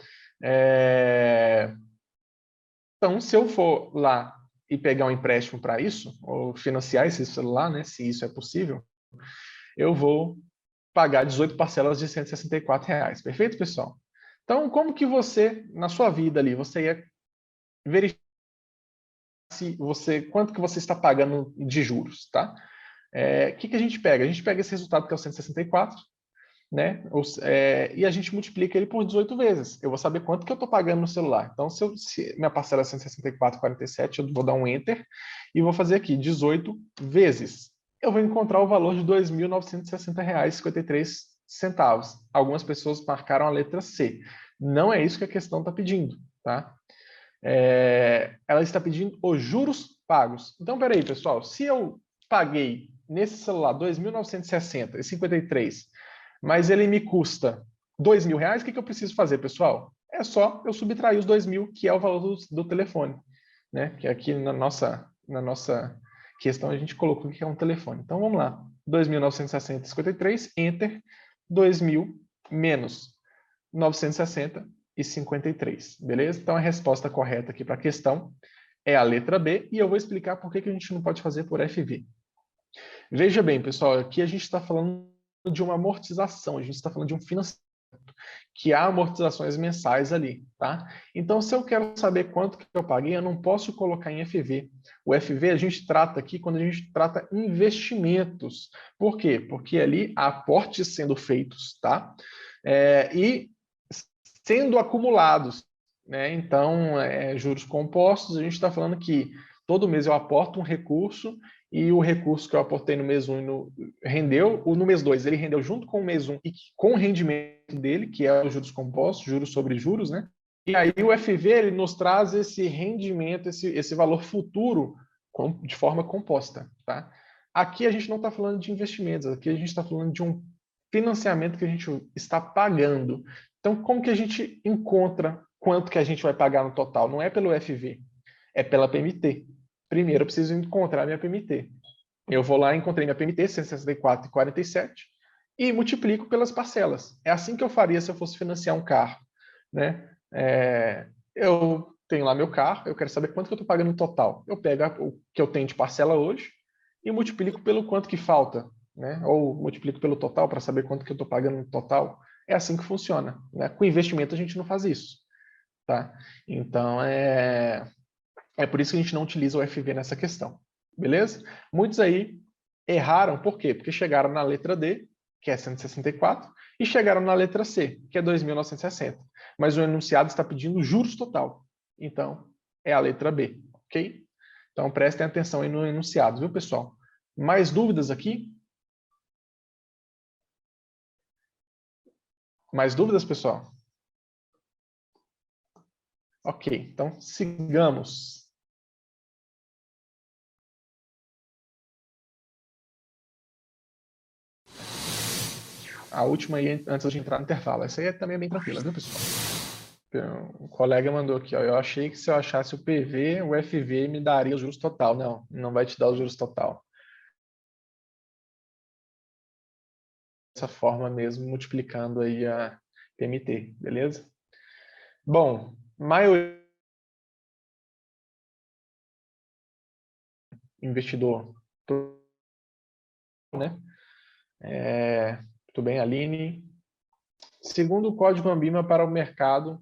Então, se eu for lá e pegar um empréstimo para isso, ou financiar esse celular, né, se isso é possível, eu vou pagar 18 parcelas de R$164. Perfeito, pessoal? Então, como que você, na sua vida ali, você ia verificar quanto que você está pagando de juros, tá? O que a gente pega? A gente pega esse resultado que é o 164, né? E a gente multiplica ele por 18 vezes. Eu vou saber quanto que eu estou pagando no celular. Então, se minha parcela é 164,47, eu vou dar um Enter e vou fazer aqui 18 vezes. Eu vou encontrar o valor de R$2.960,53. Algumas pessoas marcaram a letra C. Não é isso que a questão está pedindo, tá? Ela está pedindo os juros pagos. Então, peraí, pessoal. Se eu paguei nesse celular R$2.960,53, mas ele me custa R$2.000, o que eu preciso fazer, pessoal? É só eu subtrair os 2.000, que é o valor do telefone, né? Que aqui na nossa questão a gente colocou que é um telefone. Então vamos lá. 2.960,53, Enter, 2.000 menos 960,53. Beleza? Então a resposta correta aqui para a questão é a letra B, e eu vou explicar por que a gente não pode fazer por FV. Veja bem, pessoal, aqui a gente está falando de uma amortização, a gente está falando de um financiamento, que há amortizações mensais ali, tá? Então, se eu quero saber quanto que eu paguei, eu não posso colocar em FV. O FV a gente trata aqui quando a gente trata investimentos. Por quê? Porque ali há aportes sendo feitos, tá? E sendo acumulados, né? Então, juros compostos, a gente está falando que todo mês eu aporto um recurso e o recurso que eu aportei no mês 1 rendeu, no mês 2 ele rendeu junto com o mês 1 e com o rendimento dele, que é os juros compostos, juros sobre juros, né? E aí o FV ele nos traz esse rendimento, esse valor futuro de forma composta, tá? Aqui a gente não está falando de investimentos, aqui a gente está falando de um financiamento que a gente está pagando. Então, como que a gente encontra quanto que a gente vai pagar no total? Não é pelo FV, é pela PMT. Primeiro, eu preciso encontrar minha PMT. Eu vou lá, encontrei minha PMT, 164,47, e multiplico pelas parcelas. É assim que eu faria se eu fosse financiar um carro, né? Eu tenho lá meu carro, eu quero saber quanto que eu estou pagando no total. Eu pego o que eu tenho de parcela hoje e multiplico pelo quanto que falta, né? Ou multiplico pelo total para saber quanto que eu estou pagando no total. É assim que funciona, né? Com investimento a gente não faz isso, tá? Então, é por isso que a gente não utiliza o FV nessa questão, beleza? Muitos aí erraram, por quê? Porque chegaram na letra D, que é 164, e chegaram na letra C, que é 2.960. Mas o enunciado está pedindo juros total. Então, é a letra B, ok? Então, prestem atenção aí no enunciado, viu, pessoal? Mais dúvidas aqui? Mais dúvidas, pessoal? Ok, então sigamos. A última aí, antes de entrar no intervalo. Essa aí também é bem tranquila, viu, pessoal? Então, o colega mandou aqui, ó, eu achei que se eu achasse o PV, o FV me daria os juros total. Não, não vai te dar os juros total. Dessa forma mesmo, multiplicando aí a PMT, beleza? Bom, maioria investidor, né? Muito bem, Aline. Segundo o Código Ambima para o mercado,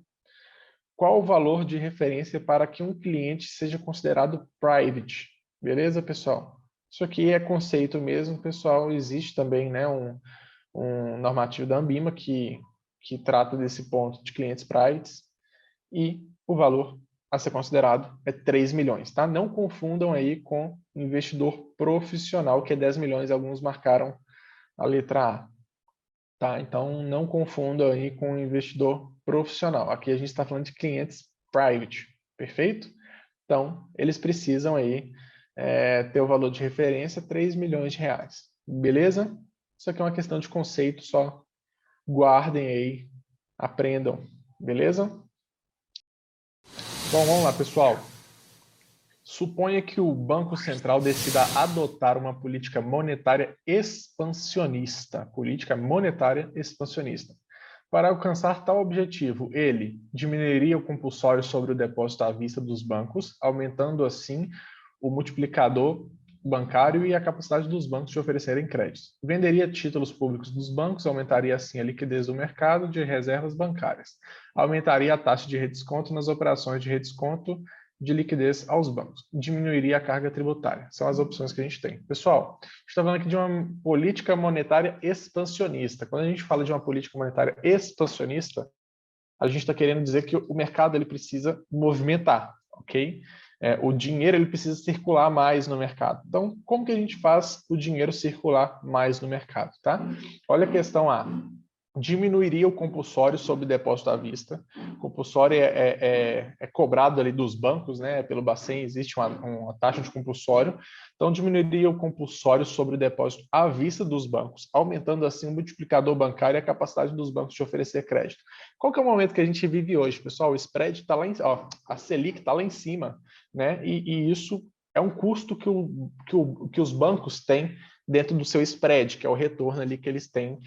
qual o valor de referência para que um cliente seja considerado private? Beleza, pessoal? Isso aqui é conceito mesmo, pessoal. Existe também, né, um normativo da Ambima que trata desse ponto de clientes privates e o valor a ser considerado é 3 milhões, tá? Não confundam aí com investidor profissional, que é 10 milhões, alguns marcaram a letra A. Tá? Então, não confunda aí com investidor profissional. Aqui a gente está falando de clientes private, perfeito? Então, eles precisam aí ter o valor de referência 3 milhões de reais. Beleza? Isso aqui é uma questão de conceito, só guardem aí, aprendam. Beleza? Bom, vamos lá, pessoal. Suponha que o Banco Central decida adotar uma política monetária expansionista. Política monetária expansionista. Para alcançar tal objetivo, ele diminuiria o compulsório sobre o depósito à vista dos bancos, aumentando assim o multiplicador bancário e a capacidade dos bancos de oferecerem créditos. Venderia títulos públicos dos bancos, aumentaria assim a liquidez do mercado de reservas bancárias. Aumentaria a taxa de redesconto nas operações de redesconto de liquidez aos bancos. Diminuiria a carga tributária. São as opções que a gente tem. Pessoal, a gente está falando aqui de uma política monetária expansionista. Quando a gente fala de uma política monetária expansionista, a gente está querendo dizer que o mercado ele precisa movimentar, ok? O dinheiro ele precisa circular mais no mercado. Então, como que a gente faz o dinheiro circular mais no mercado, tá? Olha a questão A. Diminuiria o compulsório sobre depósito à vista. O compulsório é cobrado ali dos bancos, né? Pelo Bacen existe uma taxa de compulsório. Então, diminuiria o compulsório sobre o depósito à vista dos bancos, aumentando assim o multiplicador bancário e a capacidade dos bancos de oferecer crédito. Qual que é o momento que a gente vive hoje, pessoal? O spread está lá em cima, a Selic está lá em cima, né? E isso é um custo que os bancos têm dentro do seu spread, que é o retorno ali que eles têm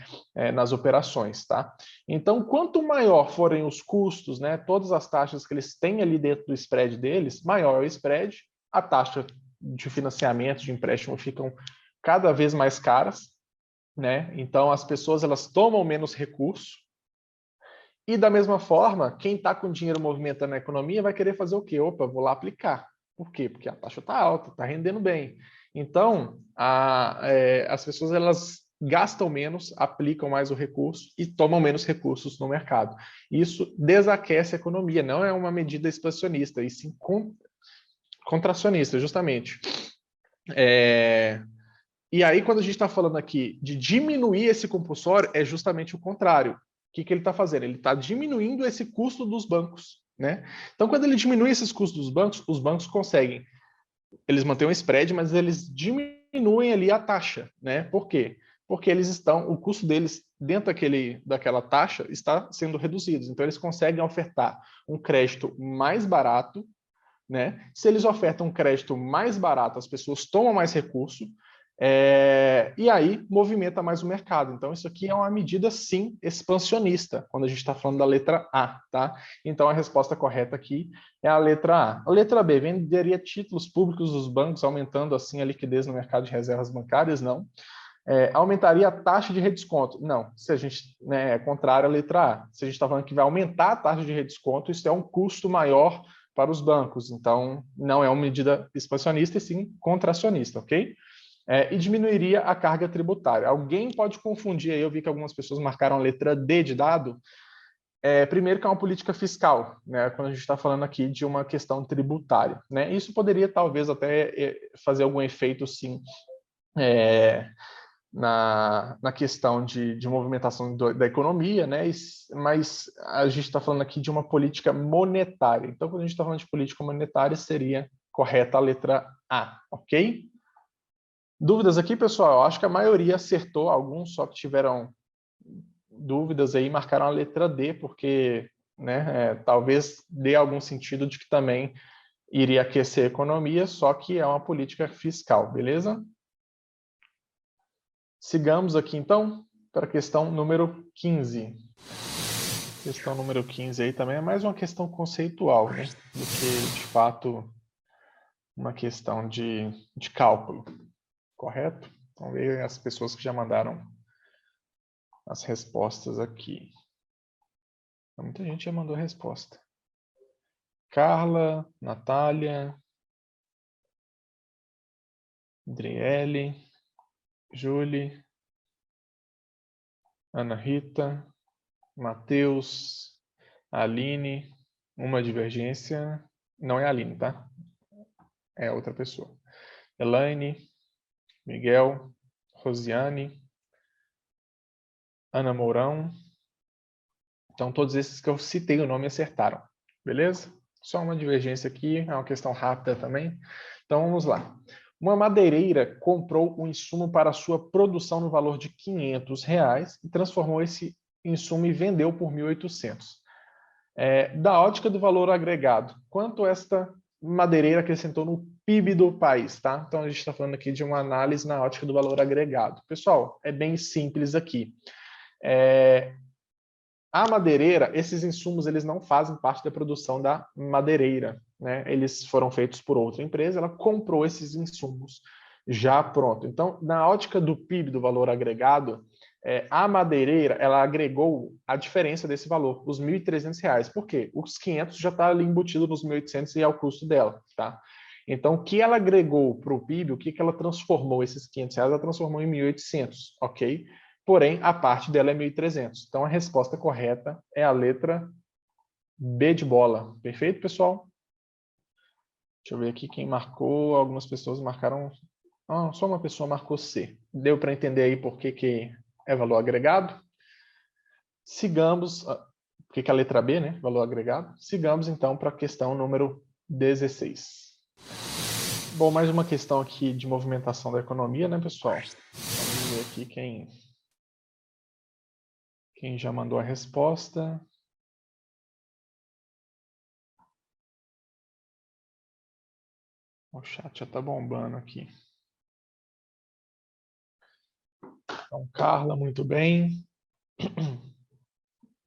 nas operações, tá? Então, quanto maior forem os custos, né, todas as taxas que eles têm ali dentro do spread deles, maior é o spread, a taxa de financiamento, de empréstimo ficam cada vez mais caras, né? Então, as pessoas elas tomam menos recurso e, da mesma forma, quem está com dinheiro movimentando na economia vai querer fazer o quê? Opa, vou lá aplicar. Por quê? Porque a taxa está alta, está rendendo bem. Então, as pessoas elas gastam menos, aplicam mais o recurso e tomam menos recursos no mercado. Isso desaquece a economia, não é uma medida expansionista, e sim contracionista, justamente. E aí, quando a gente está falando aqui de diminuir esse compulsório, é justamente o contrário. O que ele está fazendo? Ele está diminuindo esse custo dos bancos, né? Então, quando ele diminui esses custos dos bancos, os bancos conseguem, eles mantêm o spread, mas eles diminuem ali a taxa, né? Por quê? Porque eles estão, o custo deles dentro daquela taxa está sendo reduzido. Então, eles conseguem ofertar um crédito mais barato, né? Se eles ofertam um crédito mais barato, as pessoas tomam mais recurso, e aí movimenta mais o mercado. Então, isso aqui é uma medida, sim, expansionista, quando a gente está falando da letra A, tá? Então, a resposta correta aqui é a letra A. A letra B, venderia títulos públicos dos bancos, aumentando, assim, a liquidez no mercado de reservas bancárias? Não. Aumentaria a taxa de redesconto? Não. Se a gente, é contrário à letra A. Se a gente está falando que vai aumentar a taxa de redesconto, isso é um custo maior para os bancos. Então, não é uma medida expansionista, e sim contracionista, ok? E diminuiria a carga tributária. Alguém pode confundir aí, eu vi que algumas pessoas marcaram a letra D de dado. Primeiro que é uma política fiscal, né, quando a gente está falando aqui de uma questão tributária, né? Isso poderia talvez até fazer algum efeito, sim, na questão de movimentação da economia, né? Mas a gente está falando aqui de uma política monetária. Então, quando a gente está falando de política monetária, seria correta a letra A, ok? Dúvidas aqui, pessoal? Eu acho que a maioria acertou, alguns só que tiveram dúvidas aí, marcaram a letra D, porque, né, talvez dê algum sentido de que também iria aquecer a economia, só que é uma política fiscal, beleza? Sigamos aqui, então, para a questão número 15. Questão número 15 aí também é mais uma questão conceitual, né, do que, de fato, uma questão de cálculo, correto? Vamos ver as pessoas que já mandaram as respostas aqui. Muita gente já mandou resposta. Carla, Natália, Adriele, Julie, Ana Rita, Matheus, Aline, uma divergência. Não é a Aline, tá? É outra pessoa. Elaine, Miguel, Rosiane, Ana Mourão. Então, todos esses que eu citei o nome acertaram. Beleza? Só uma divergência aqui, é uma questão rápida também. Então, vamos lá. Uma madeireira comprou um insumo para sua produção no valor de R$ 500 e transformou esse insumo e vendeu por 1.800. Da ótica do valor agregado, quanto esta madeireira acrescentou no PIB do país, tá? Então, a gente está falando aqui de uma análise na ótica do valor agregado. Pessoal, é bem simples aqui. A madeireira, esses insumos, eles não fazem parte da produção da madeireira, né? Eles foram feitos por outra empresa, ela comprou esses insumos já pronto. Então, na ótica do PIB, do valor agregado, a madeireira, ela agregou a diferença desse valor, os R$ 1.300. Por quê? Os 500 já está ali embutido nos 1.800 e é o custo dela, tá? Então, o que ela agregou para o PIB, o que ela transformou esses R$ 500, ela transformou em 1.800, ok? Porém, a parte dela é 1.300. Então, a resposta correta é a letra B de bola. Perfeito, pessoal? Deixa eu ver aqui quem marcou. Algumas pessoas marcaram... só uma pessoa marcou C. Deu para entender aí por que é valor agregado? Sigamos... Por que é a letra B, né? Valor agregado. Sigamos, então, para a questão número 16. Bom, mais uma questão aqui de movimentação da economia, né, pessoal? Vamos ver aqui quem já mandou a resposta. O chat já está bombando aqui. Então, Carla, muito bem.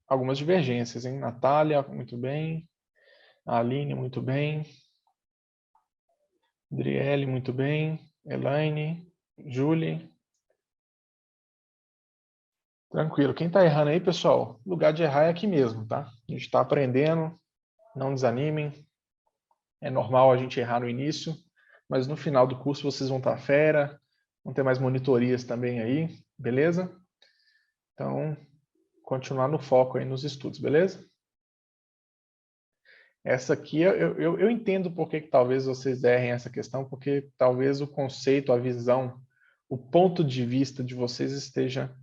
Algumas divergências, hein? Natália, muito bem. Aline, muito bem. Adriele, muito bem. Elaine, Julie. Tranquilo. Quem está errando aí, pessoal, o lugar de errar é aqui mesmo, tá? A gente está aprendendo, não desanimem. É normal a gente errar no início, mas no final do curso vocês vão estar fera, vão ter mais monitorias também aí, beleza? Então, continuar no foco aí nos estudos, beleza? Essa aqui, eu entendo por que talvez vocês errem essa questão, porque talvez o conceito, a visão, o ponto de vista de vocês esteja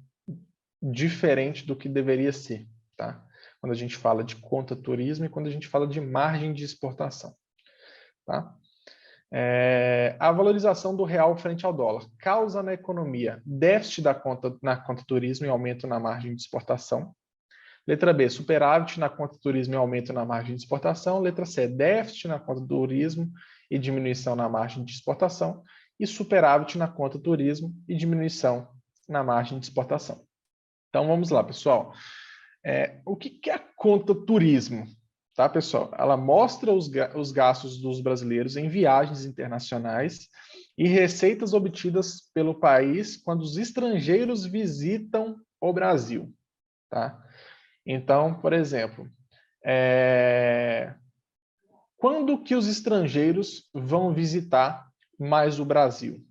diferente do que deveria ser, tá? Quando a gente fala de conta turismo e quando a gente fala de margem de exportação, tá? A valorização do real frente ao dólar causa na economia déficit na conta turismo e aumento na margem de exportação. Letra B, superávit na conta turismo e aumento na margem de exportação. Letra C, déficit na conta turismo e diminuição na margem de exportação. E superávit na conta turismo e diminuição na margem de exportação. Então, vamos lá, pessoal. O que é a conta turismo? Tá, pessoal? Ela mostra os gastos dos brasileiros em viagens internacionais e receitas obtidas pelo país quando os estrangeiros visitam o Brasil. Tá? Então, por exemplo, quando que os estrangeiros vão visitar mais o Brasil?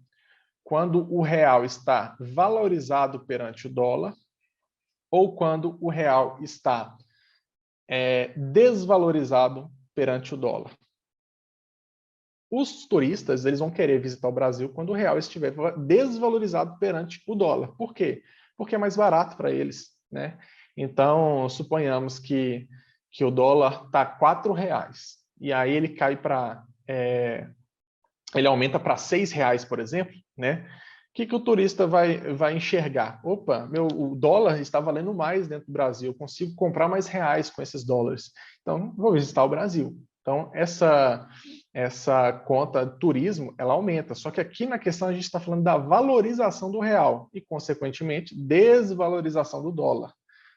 Quando o real está valorizado perante o dólar ou quando o real está desvalorizado perante o dólar. Os turistas, eles vão querer visitar o Brasil quando o real estiver desvalorizado perante o dólar. Por quê? Porque é mais barato para eles, né? Então, suponhamos que o dólar está R$ 4 e aí ele cai para... ele aumenta para R$ 6, por exemplo, né? que o turista vai enxergar? Opa, o dólar está valendo mais dentro do Brasil, eu consigo comprar mais reais com esses dólares. Então, vou visitar o Brasil. Então, essa conta turismo, ela aumenta. Só que aqui na questão a gente está falando da valorização do real e, consequentemente, desvalorização do dólar.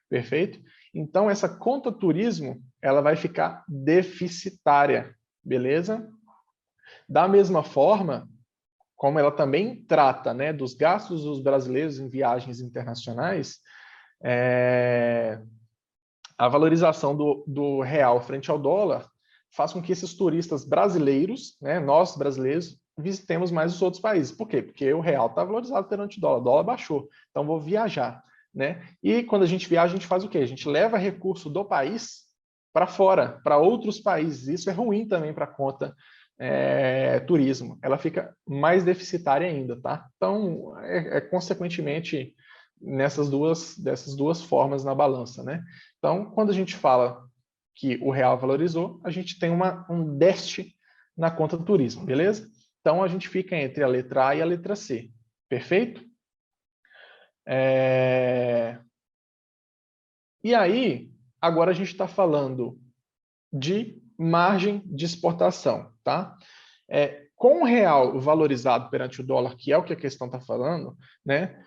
Perfeito? Então, essa conta turismo, ela vai ficar deficitária. Beleza? Da mesma forma, como ela também trata, né, dos gastos dos brasileiros em viagens internacionais, a valorização do real frente ao dólar faz com que esses turistas brasileiros, né, nós brasileiros, visitemos mais os outros países. Por quê? Porque o real está valorizado perante o dólar baixou, então vou viajar. Né? E quando a gente viaja, a gente faz o quê? A gente leva recurso do país para fora, para outros países. Isso é ruim também para a conta turismo. Ela fica mais deficitária ainda, tá? Então, consequentemente dessas duas formas na balança, né? Então, quando a gente fala que o real valorizou, a gente tem um déficit na conta do turismo, beleza? Então, a gente fica entre a letra A e a letra C. Perfeito? E aí, agora a gente está falando de margem de exportação, tá? Com o real valorizado perante o dólar, que é o que a questão está falando, né?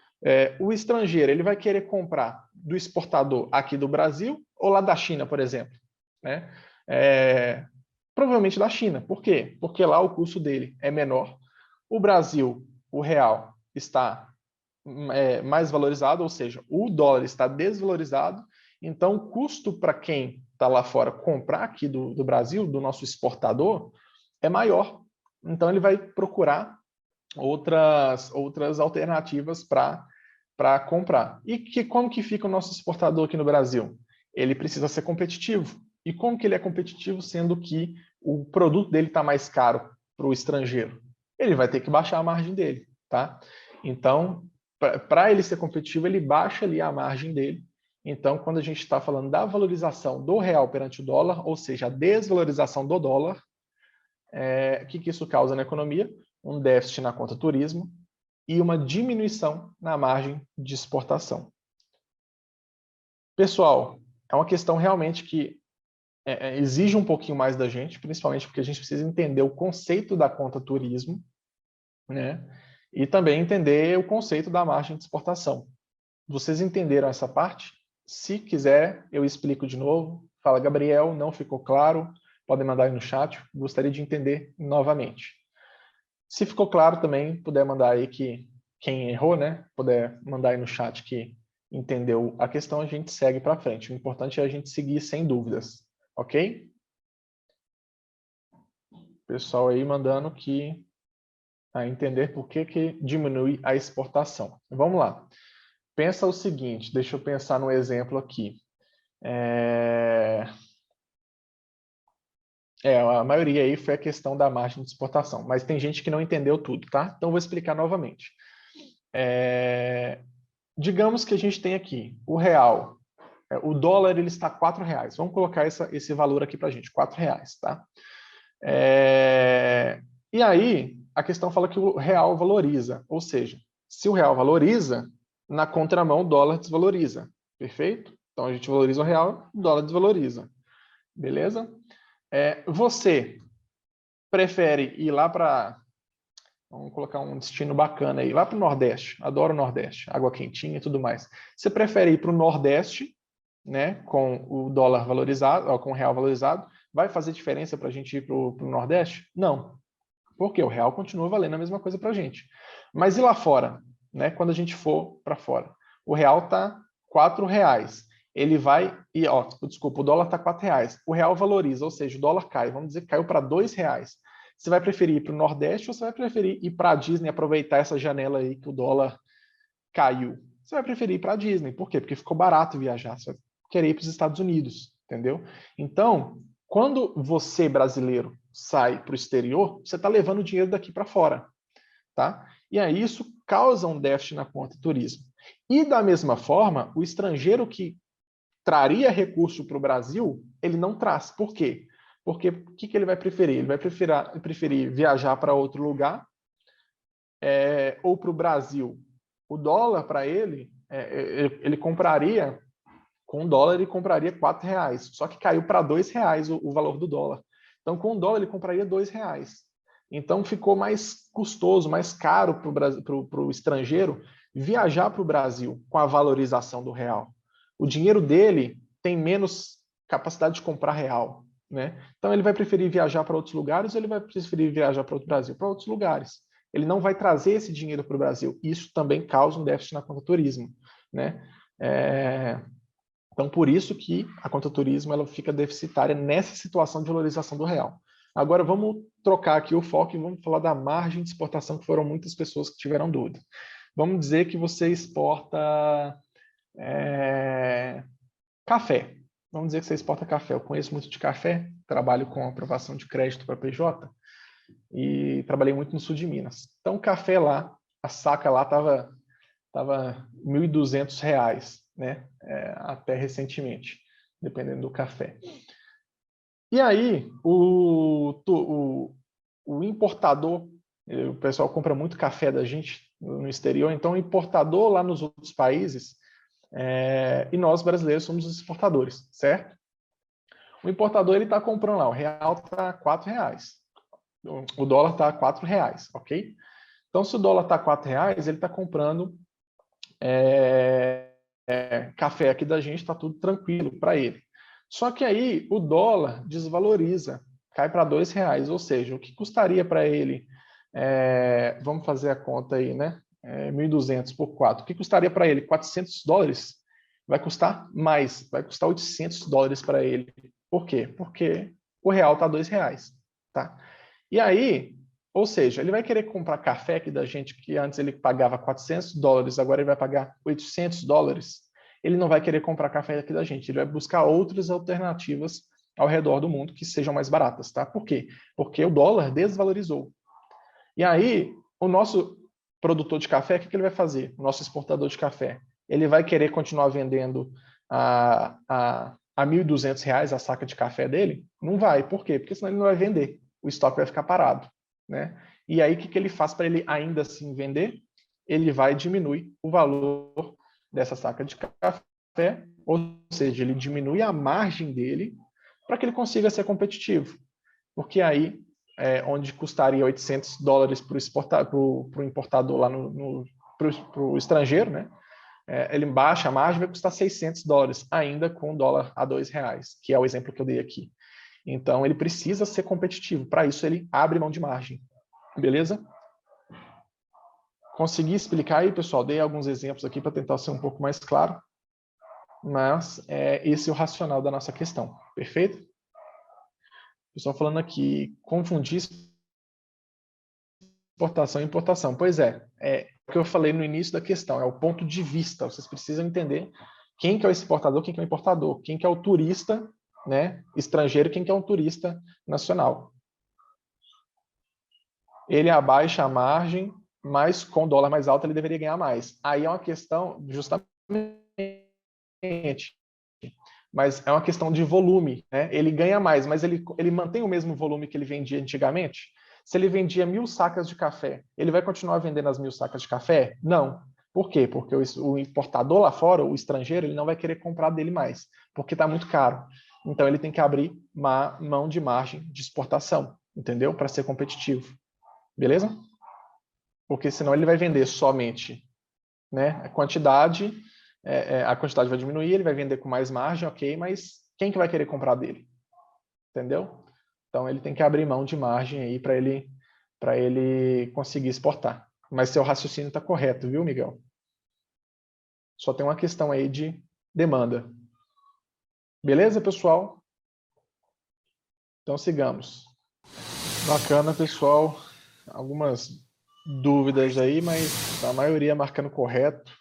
O estrangeiro ele vai querer comprar do exportador aqui do Brasil ou lá da China, por exemplo, né? Provavelmente da China. Por quê? Porque lá o custo dele é menor. O Brasil, o real está mais valorizado, ou seja, o dólar está desvalorizado. Então, o custo para quem está lá fora comprar aqui do Brasil, do nosso exportador, é maior. Então, ele vai procurar outras alternativas para comprar. E como que fica o nosso exportador aqui no Brasil? Ele precisa ser competitivo. E como que ele é competitivo, sendo que o produto dele está mais caro para o estrangeiro? Ele vai ter que baixar a margem dele, tá? Então, para ele ser competitivo, ele baixa ali a margem dele. Então, quando a gente está falando da valorização do real perante o dólar, ou seja, a desvalorização do dólar, o que isso causa na economia? Um déficit na conta turismo e uma diminuição na margem de exportação. Pessoal, é uma questão realmente que exige um pouquinho mais da gente, principalmente porque a gente precisa entender o conceito da conta turismo, né? E também entender o conceito da margem de exportação. Vocês entenderam essa parte? Se quiser, eu explico de novo. Fala, Gabriel, não ficou claro? Podem mandar aí no chat. Gostaria de entender novamente. Se ficou claro também, puder mandar aí que quem errou, né? Puder mandar aí no chat que entendeu a questão, a gente segue para frente. O importante é a gente seguir sem dúvidas, ok? Pessoal aí mandando que a entender por que diminui a exportação. Vamos lá. Pensa o seguinte, deixa eu pensar no exemplo aqui. A maioria aí foi a questão da margem de exportação, mas tem gente que não entendeu tudo, tá? Então, vou explicar novamente. Digamos que a gente tem aqui o real, o dólar ele está R$4. Vamos colocar esse valor aqui para a gente, R$4, tá? E aí, a questão fala que o real valoriza, ou seja, se o real valoriza, na contramão, o dólar desvaloriza, perfeito? Então, a gente valoriza o real, o dólar desvaloriza, beleza? Você prefere ir lá para, vamos colocar um destino bacana aí, lá para o Nordeste, adoro o Nordeste, água quentinha e tudo mais. Você prefere ir para o Nordeste, né, com o dólar valorizado, ou com o real valorizado, vai fazer diferença para a gente ir para o Nordeste? Não, porque o real continua valendo a mesma coisa para a gente. Mas e lá fora, né, quando a gente for para fora? O real está R$4. Ele vai e, desculpa, o dólar está R$4. O real valoriza, ou seja, o dólar cai. Vamos dizer que caiu para R$2. Você vai preferir ir para o Nordeste ou você vai preferir ir para a Disney, aproveitar essa janela aí que o dólar caiu? Você vai preferir ir para a Disney. Por quê? Porque ficou barato viajar. Você vai querer ir para os Estados Unidos, entendeu? Então, quando você, brasileiro, sai para o exterior, você está levando o dinheiro daqui para fora, tá? E aí isso causa um déficit na conta turismo. E da mesma forma, o estrangeiro que traria recurso para o Brasil, ele não traz. Por quê? Porque o que ele vai preferir? Ele vai preferir viajar para outro lugar ou para o Brasil. O dólar, para ele, ele compraria, com o dólar ele compraria R$ 4, só que caiu para R$ 2 o valor do dólar. Então, com o dólar ele compraria R$ 2. Então, ficou mais custoso, mais caro para o estrangeiro viajar para o Brasil com a valorização do real. O dinheiro dele tem menos capacidade de comprar real, né? Então, ele vai preferir viajar para outros lugares ou ele vai preferir viajar para o Brasil? Para outros lugares. Ele não vai trazer esse dinheiro para o Brasil. Isso também causa um déficit na conta turismo, né? Então, por isso que a conta turismo ela fica deficitária nessa situação de valorização do real. Agora, vamos trocar aqui o foco e vamos falar da margem de exportação, que foram muitas pessoas que tiveram dúvida. Vamos dizer que você exporta café. Vamos dizer que você exporta café. Eu conheço muito de café, trabalho com aprovação de crédito para PJ e trabalhei muito no sul de Minas. Então, o café lá, a saca lá estava R$ 1.200, né? Até recentemente, dependendo do café. E aí, o importador, o pessoal compra muito café da gente no exterior, então o importador lá nos outros países, e nós brasileiros somos os exportadores, certo? O importador ele está comprando lá, o real está R$ 4, o dólar está R$ 4, ok? Então, se o dólar está R$ 4, ele está comprando café aqui da gente, está tudo tranquilo para ele. Só que aí o dólar desvaloriza, cai para R$ 2, ou seja, o que custaria para ele, vamos fazer a conta aí, né? 1.200 por 4, o que custaria para ele? $400? Vai custar mais, vai custar $800 para ele. Por quê? Porque o real está R$ 2, tá? E aí, ou seja, ele vai querer comprar café aqui da gente, que antes ele pagava $400, agora ele vai pagar $800. Ele não vai querer comprar café aqui da gente, ele vai buscar outras alternativas ao redor do mundo que sejam mais baratas, tá? Por quê? Porque o dólar desvalorizou. E aí, o nosso produtor de café, o que ele vai fazer? O nosso exportador de café, ele vai querer continuar vendendo a R$ 1.200 a saca de café dele? Não vai. Por quê? Porque senão ele não vai vender. O estoque vai ficar parado, né? E aí, o que ele faz para ele ainda assim vender? Ele vai diminuir o valor dessa saca de café, ou seja, ele diminui a margem dele para que ele consiga ser competitivo. Porque aí, onde custaria $800 para o importador lá para o estrangeiro, né? Ele baixa a margem, vai custar $600, ainda com o dólar a R$ 2, que é o exemplo que eu dei aqui. Então, ele precisa ser competitivo. Para isso, ele abre mão de margem. Beleza? Consegui explicar aí, pessoal? Dei alguns exemplos aqui para tentar ser um pouco mais claro. Mas esse é o racional da nossa questão. Perfeito? Pessoal falando aqui, confundir exportação e importação. Pois é o que eu falei no início da questão, é o ponto de vista. Vocês precisam entender quem que é o exportador, quem que é o importador, quem que é o turista, né, estrangeiro, quem que é um turista nacional. Ele abaixa a margem, mas com o dólar mais alto ele deveria ganhar mais. Aí é uma questão, justamente, mas é uma questão de volume, né? Ele ganha mais, mas ele mantém o mesmo volume que ele vendia antigamente? Se ele vendia 1.000 sacas de café, ele vai continuar vendendo as 1.000 sacas de café? Não. Por quê? Porque o importador lá fora, o estrangeiro, ele não vai querer comprar dele mais, porque está muito caro. Então, ele tem que abrir mão de margem de exportação, entendeu? Para ser competitivo. Beleza? Porque senão ele vai vender somente, né, a quantidade vai diminuir, ele vai vender com mais margem, ok, mas quem que vai querer comprar dele? Entendeu? Então, ele tem que abrir mão de margem aí para ele conseguir exportar. Mas seu raciocínio está correto, viu, Miguel? Só tem uma questão aí de demanda. Beleza, pessoal? Então, sigamos. Bacana, pessoal. Algumas dúvidas aí, mas a maioria marcando correto.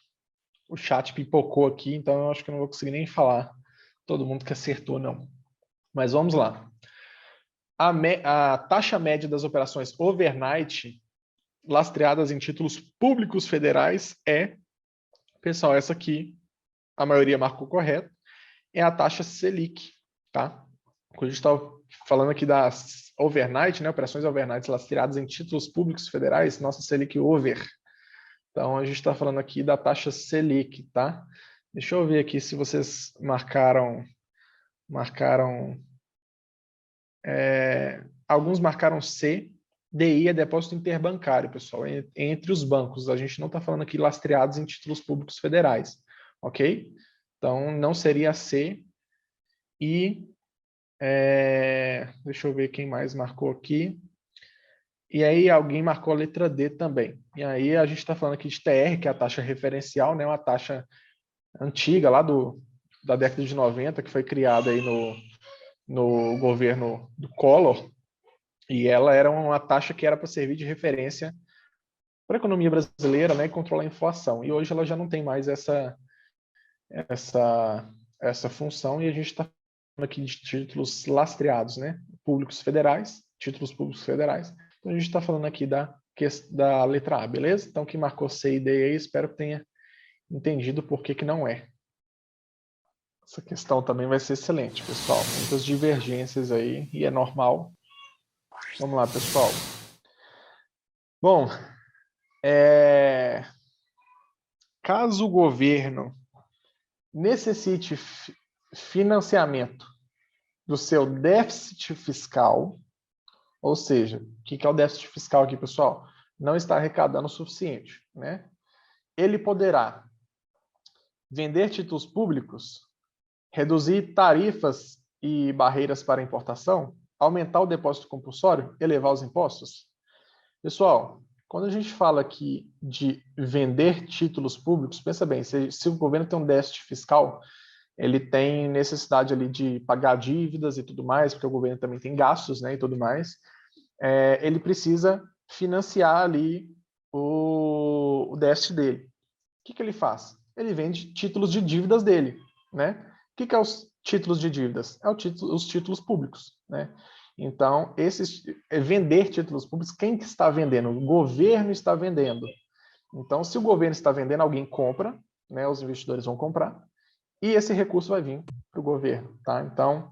O chat pipocou aqui, então eu acho que eu não vou conseguir nem falar todo mundo que acertou, não. Mas vamos lá. A taxa média das operações overnight lastreadas em títulos públicos federais pessoal, essa aqui, a maioria marcou correto, é a taxa Selic, tá? quando a gente está falando aqui das overnight, né, operações overnight lastreadas em títulos públicos federais, nossa Selic over. Então, a gente está falando aqui da taxa Selic, tá? Deixa eu ver aqui se vocês alguns marcaram C, DI é depósito interbancário, pessoal, entre os bancos. A gente não está falando aqui lastreados em títulos públicos federais, ok? Então, não seria C. E deixa eu ver quem mais marcou aqui. E aí alguém marcou a letra D também. E aí a gente está falando aqui de TR, que é a taxa referencial, né? Uma taxa antiga lá da década de 90, que foi criada aí no governo do Collor. E ela era uma taxa que era para servir de referência para a economia brasileira, né? E controlar a inflação. E hoje ela já não tem mais essa função, e a gente está falando aqui de títulos lastreados, né? Públicos federais, títulos públicos federais. Então, a gente está falando aqui da letra A, beleza? Então, quem marcou C e D aí, espero que tenha entendido por que não é. Essa questão também vai ser excelente, pessoal. Muitas divergências aí, e é normal. Vamos lá, pessoal. Bom, caso o governo necessite financiamento do seu déficit fiscal, ou seja, o que é o déficit fiscal aqui, pessoal? Não está arrecadando o suficiente, né? Ele poderá vender títulos públicos, reduzir tarifas e barreiras para importação, aumentar o depósito compulsório, elevar os impostos. Pessoal, quando a gente fala aqui de vender títulos públicos, pensa bem, se o governo tem um déficit fiscal, ele tem necessidade ali de pagar dívidas e tudo mais, porque o governo também tem gastos, né, e tudo mais, ele precisa financiar ali o déficit dele. O que ele faz? Ele vende títulos de dívidas dele, né? O que é os títulos de dívidas? Os títulos públicos, né? Então, vender títulos públicos, quem que está vendendo? O governo está vendendo. Então, se o governo está vendendo, alguém compra, né? Os investidores vão comprar, e esse recurso vai vir para o governo, tá? Então,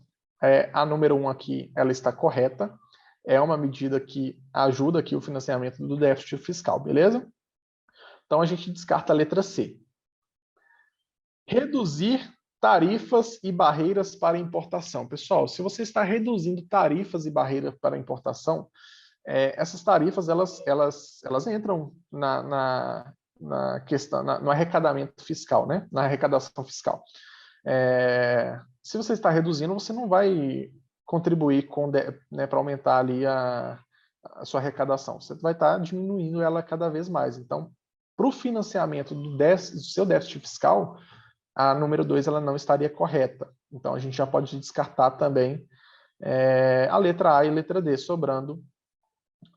a número 1 aqui, ela está correta, é uma medida que ajuda aqui o financiamento do déficit fiscal, beleza? Então, a gente descarta a letra C. Reduzir tarifas e barreiras para importação. Pessoal, se você está reduzindo tarifas e barreiras para importação, essas tarifas, elas entram na questão, no arrecadamento fiscal, né? Na arrecadação fiscal. Se você está reduzindo, você não vai contribuir né, para aumentar ali a sua arrecadação. Você vai estar diminuindo ela cada vez mais. Então, para o financiamento do seu déficit fiscal, a número 2 ela não estaria correta. Então, a gente já pode descartar também a letra A e a letra D, sobrando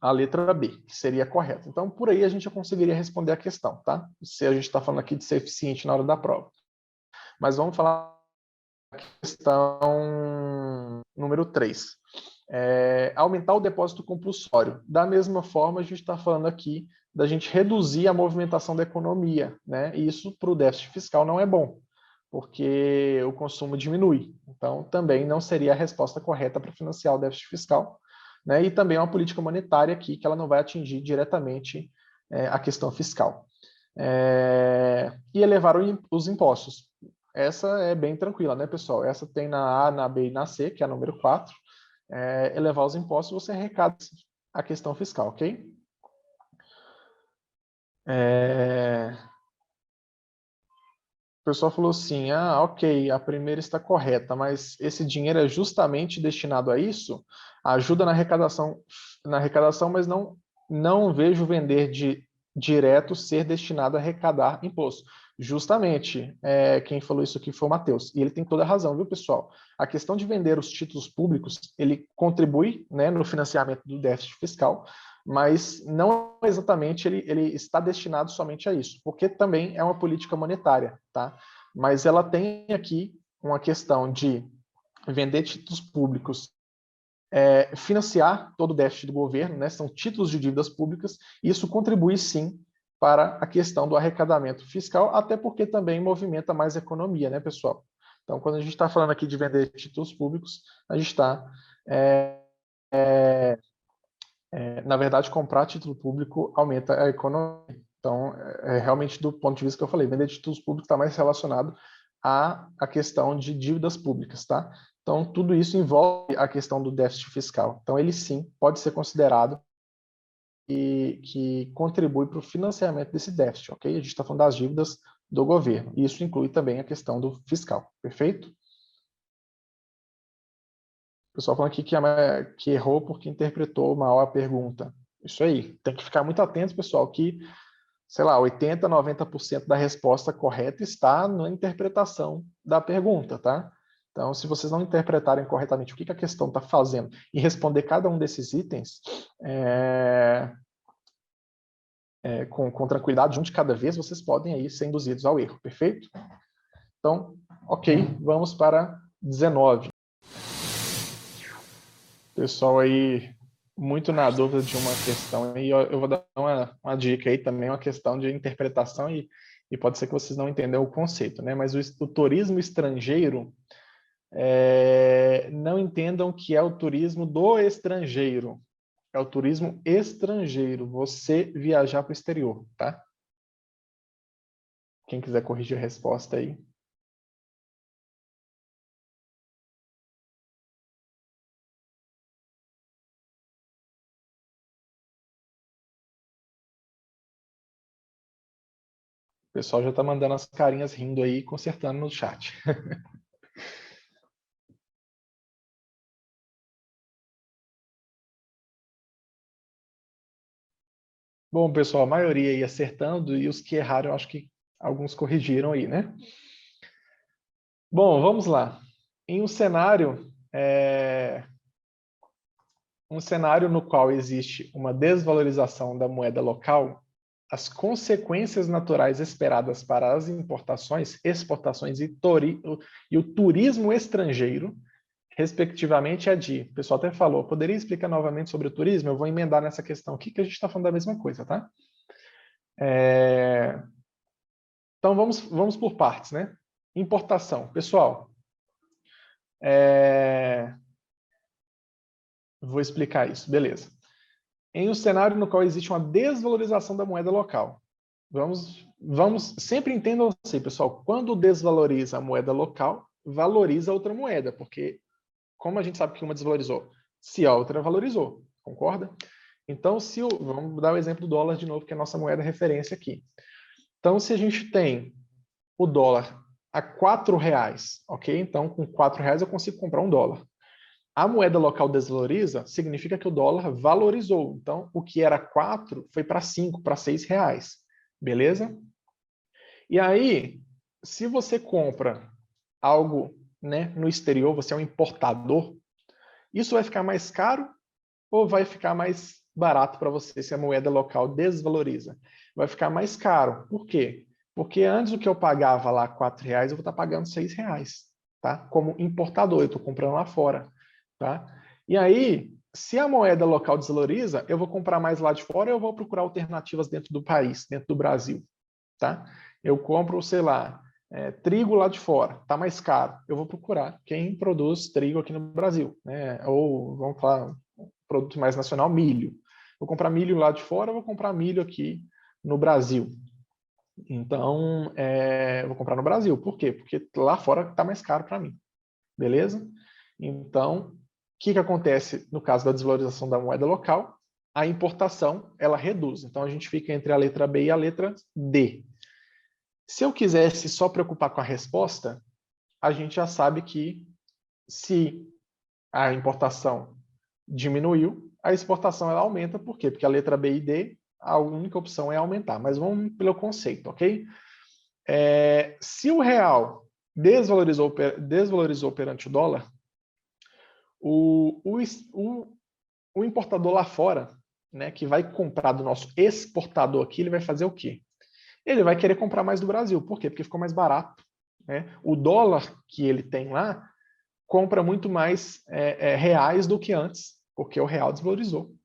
a letra B, que seria correta. Então, por aí a gente já conseguiria responder a questão, tá? Se a gente está falando aqui de ser eficiente na hora da prova. Mas vamos falar da questão número 3. Aumentar o depósito compulsório. Da mesma forma, a gente está falando aqui da gente reduzir a movimentação da economia, né? E isso para o déficit fiscal não é bom, porque o consumo diminui. Então, também não seria a resposta correta para financiar o déficit fiscal, né? E também é uma política monetária aqui que ela não vai atingir diretamente a questão fiscal. E elevar os impostos. Essa é bem tranquila, né, pessoal? Essa tem na A, na B e na C, que é a número 4. Elevar os impostos, você arrecada a questão fiscal, ok? O pessoal falou assim, ok, a primeira está correta, mas esse dinheiro é justamente destinado a isso? Ajuda na arrecadação, mas não vejo vender direto ser destinado a arrecadar imposto. Justamente, quem falou isso aqui foi o Matheus, e ele tem toda a razão, viu, pessoal? A questão de vender os títulos públicos, ele contribui, né, no financiamento do déficit fiscal, mas não exatamente ele está destinado somente a isso, porque também é uma política monetária, tá? Mas ela tem aqui uma questão de vender títulos públicos, financiar todo o déficit do governo, né? São títulos de dívidas públicas, e isso contribui sim para a questão do arrecadamento fiscal, até porque também movimenta mais a economia, né, pessoal? Então, quando a gente está falando aqui de vender títulos públicos, a gente está, na verdade, comprar título público aumenta a economia. Então, realmente, do ponto de vista que eu falei, vender títulos públicos está mais relacionado à questão de dívidas públicas, tá? Então, tudo isso envolve a questão do déficit fiscal. Então, ele sim pode ser considerado que contribui para o financiamento desse déficit, ok? A gente está falando das dívidas do governo. E isso inclui também a questão do fiscal, perfeito? O pessoal falando aqui que errou porque interpretou mal a pergunta. Isso aí, tem que ficar muito atento, pessoal, que, sei lá, 80%, 90% da resposta correta está na interpretação da pergunta, tá? Então, se vocês não interpretarem corretamente o que a questão está fazendo e responder cada um desses itens, com tranquilidade, um de cada vez, vocês podem aí ser induzidos ao erro, perfeito? Então, ok, vamos para 19. Pessoal aí, muito na dúvida de uma questão, e eu vou dar uma dica aí também, uma questão de interpretação, e pode ser que vocês não entendam o conceito, né? Mas o turismo estrangeiro, não entendam que é o turismo do estrangeiro, é o turismo estrangeiro, você viajar para o exterior, tá? Quem quiser corrigir a resposta aí. O pessoal já está mandando as carinhas rindo aí, consertando no chat. Bom, pessoal, a maioria aí acertando, e os que erraram, eu acho que alguns corrigiram aí, né? Bom, vamos lá. Em um cenário no qual existe uma desvalorização da moeda local, as consequências naturais esperadas para as importações, exportações e o turismo estrangeiro, respectivamente, é de... O pessoal até falou, poderia explicar novamente sobre o turismo? Eu vou emendar nessa questão aqui, que a gente está falando da mesma coisa, tá? Então, vamos por partes, né? Importação. Pessoal, vou explicar isso, beleza. Em um cenário no qual existe uma desvalorização da moeda local. Sempre entendam assim, pessoal, quando desvaloriza a moeda local, valoriza a outra moeda, porque como a gente sabe que uma desvalorizou? Se a outra valorizou, concorda? Então, vamos dar o exemplo do dólar de novo, que é a nossa moeda referência aqui. Então, se a gente tem o dólar a R$4, ok? Então, com R$4 eu consigo comprar um dólar. A moeda local desvaloriza, significa que o dólar valorizou. Então, o que era 4 foi para 5, para R$6. Beleza? E aí, se você compra algo, né, no exterior, você é um importador, isso vai ficar mais caro ou vai ficar mais barato para você se a moeda local desvaloriza? Vai ficar mais caro. Por quê? Porque antes o que eu pagava lá R$4, eu vou estar pagando R$6, tá? Como importador, eu estou comprando lá fora, tá? E aí, se a moeda local desvaloriza, eu vou comprar mais lá de fora ou eu vou procurar alternativas dentro do país, dentro do Brasil, tá? Eu compro, sei lá, trigo lá de fora, tá mais caro. Eu vou procurar quem produz trigo aqui no Brasil, né? Ou, vamos falar, um produto mais nacional, milho. Vou comprar milho lá de fora, eu vou comprar milho aqui no Brasil. Então, eu vou comprar no Brasil. Por quê? Porque lá fora está mais caro para mim. Beleza? Então, o que acontece no caso da desvalorização da moeda local? A importação, ela reduz. Então, a gente fica entre a letra B e a letra D. Se eu quisesse só preocupar com a resposta, a gente já sabe que se a importação diminuiu, a exportação ela aumenta. Por quê? Porque a letra B e D, a única opção é aumentar. Mas vamos pelo conceito, ok? Se o real desvalorizou perante o dólar, o importador lá fora, né, que vai comprar do nosso exportador aqui, ele vai fazer o quê? Ele vai querer comprar mais do Brasil. Por quê? Porque ficou mais barato, né? O dólar que ele tem lá compra muito mais reais do que antes, porque o real desvalorizou,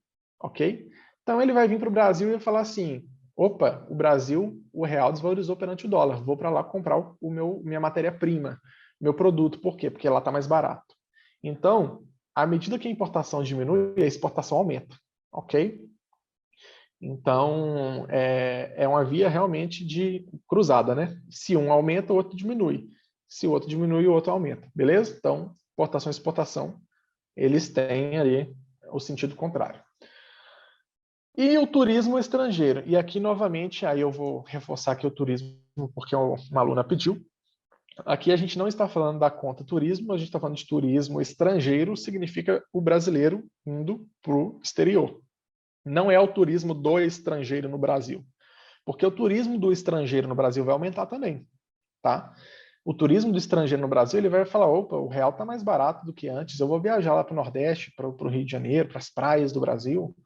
ok? Então ele vai vir para o Brasil e vai falar assim, opa, o Brasil, o real desvalorizou perante o dólar, vou para lá comprar minha matéria-prima, meu produto. Por quê? Porque lá está mais barato. Então, à medida que a importação diminui, a exportação aumenta, ok? Então, é uma via realmente de cruzada, né? Se um aumenta, o outro diminui. Se o outro diminui, o outro aumenta, beleza? Então, importação e exportação, eles têm ali o sentido contrário. E o turismo estrangeiro. E aqui, novamente, aí eu vou reforçar aqui o turismo, porque uma aluna pediu. Aqui a gente não está falando da conta turismo, a gente está falando de turismo estrangeiro, significa o brasileiro indo para o exterior. Não é o turismo do estrangeiro no Brasil. Porque o turismo do estrangeiro no Brasil vai aumentar também, tá? O turismo do estrangeiro no Brasil, ele vai falar, opa, o real está mais barato do que antes, eu vou viajar lá para o Nordeste, para o Rio de Janeiro, para as praias do Brasil,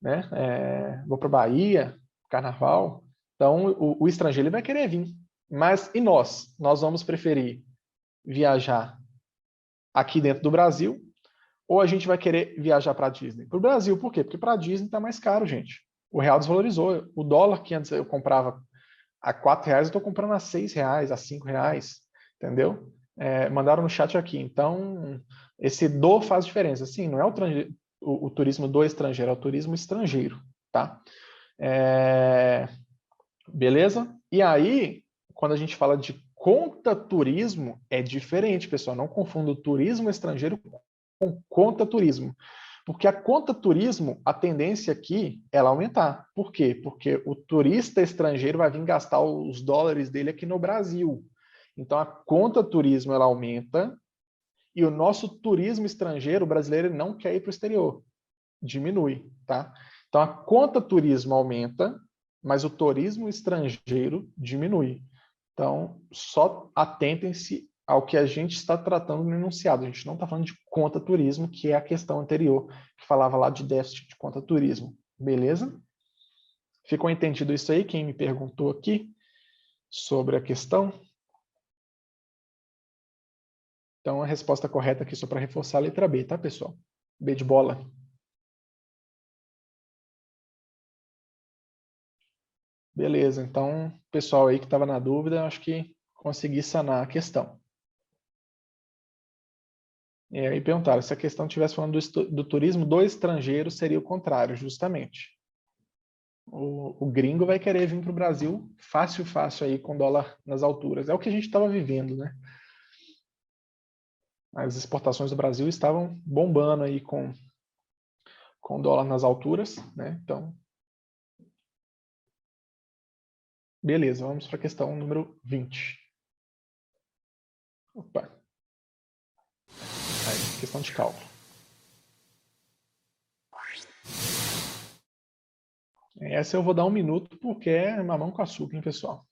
né? Vou para a Bahia, Carnaval. Então, o estrangeiro ele vai querer vir. Mas e nós? Nós vamos preferir viajar aqui dentro do Brasil ou a gente vai querer viajar para a Disney? Para o Brasil, por quê? Porque para a Disney está mais caro, gente. O real desvalorizou. O dólar que antes eu comprava a R$4, eu estou comprando a R$6, a R$5, entendeu? Mandaram no chat aqui. Então, esse do faz diferença. Sim, não é o turismo do estrangeiro, é o turismo estrangeiro, tá? Beleza? E aí, quando a gente fala de conta turismo, é diferente, pessoal. Não confunda o turismo estrangeiro com conta turismo. Porque a conta turismo, a tendência aqui é ela aumentar. Por quê? Porque o turista estrangeiro vai vir gastar os dólares dele aqui no Brasil. Então, a conta turismo ela aumenta e o nosso turismo estrangeiro, o brasileiro, não quer ir para o exterior. Diminui, tá? Então, a conta turismo aumenta, mas o turismo estrangeiro diminui. Então, só atentem-se ao que a gente está tratando no enunciado. A gente não está falando de conta turismo, que é a questão anterior, que falava lá de déficit de conta turismo. Beleza? Ficou entendido isso aí? Quem me perguntou aqui sobre a questão? Então, a resposta correta aqui, só para reforçar a letra B, tá, pessoal? B de bola. Beleza, então, pessoal aí que estava na dúvida, acho que consegui sanar a questão. E aí perguntaram, se a questão estivesse falando do turismo do estrangeiro, seria o contrário, justamente. O gringo vai querer vir para o Brasil fácil, fácil aí, com dólar nas alturas. É o que a gente estava vivendo, né? As exportações do Brasil estavam bombando aí com dólar nas alturas, né? Então, beleza, vamos para a questão número 20. Opa. Aí, questão de cálculo. Essa eu vou dar 1 minuto porque é mamão com açúcar, hein, pessoal?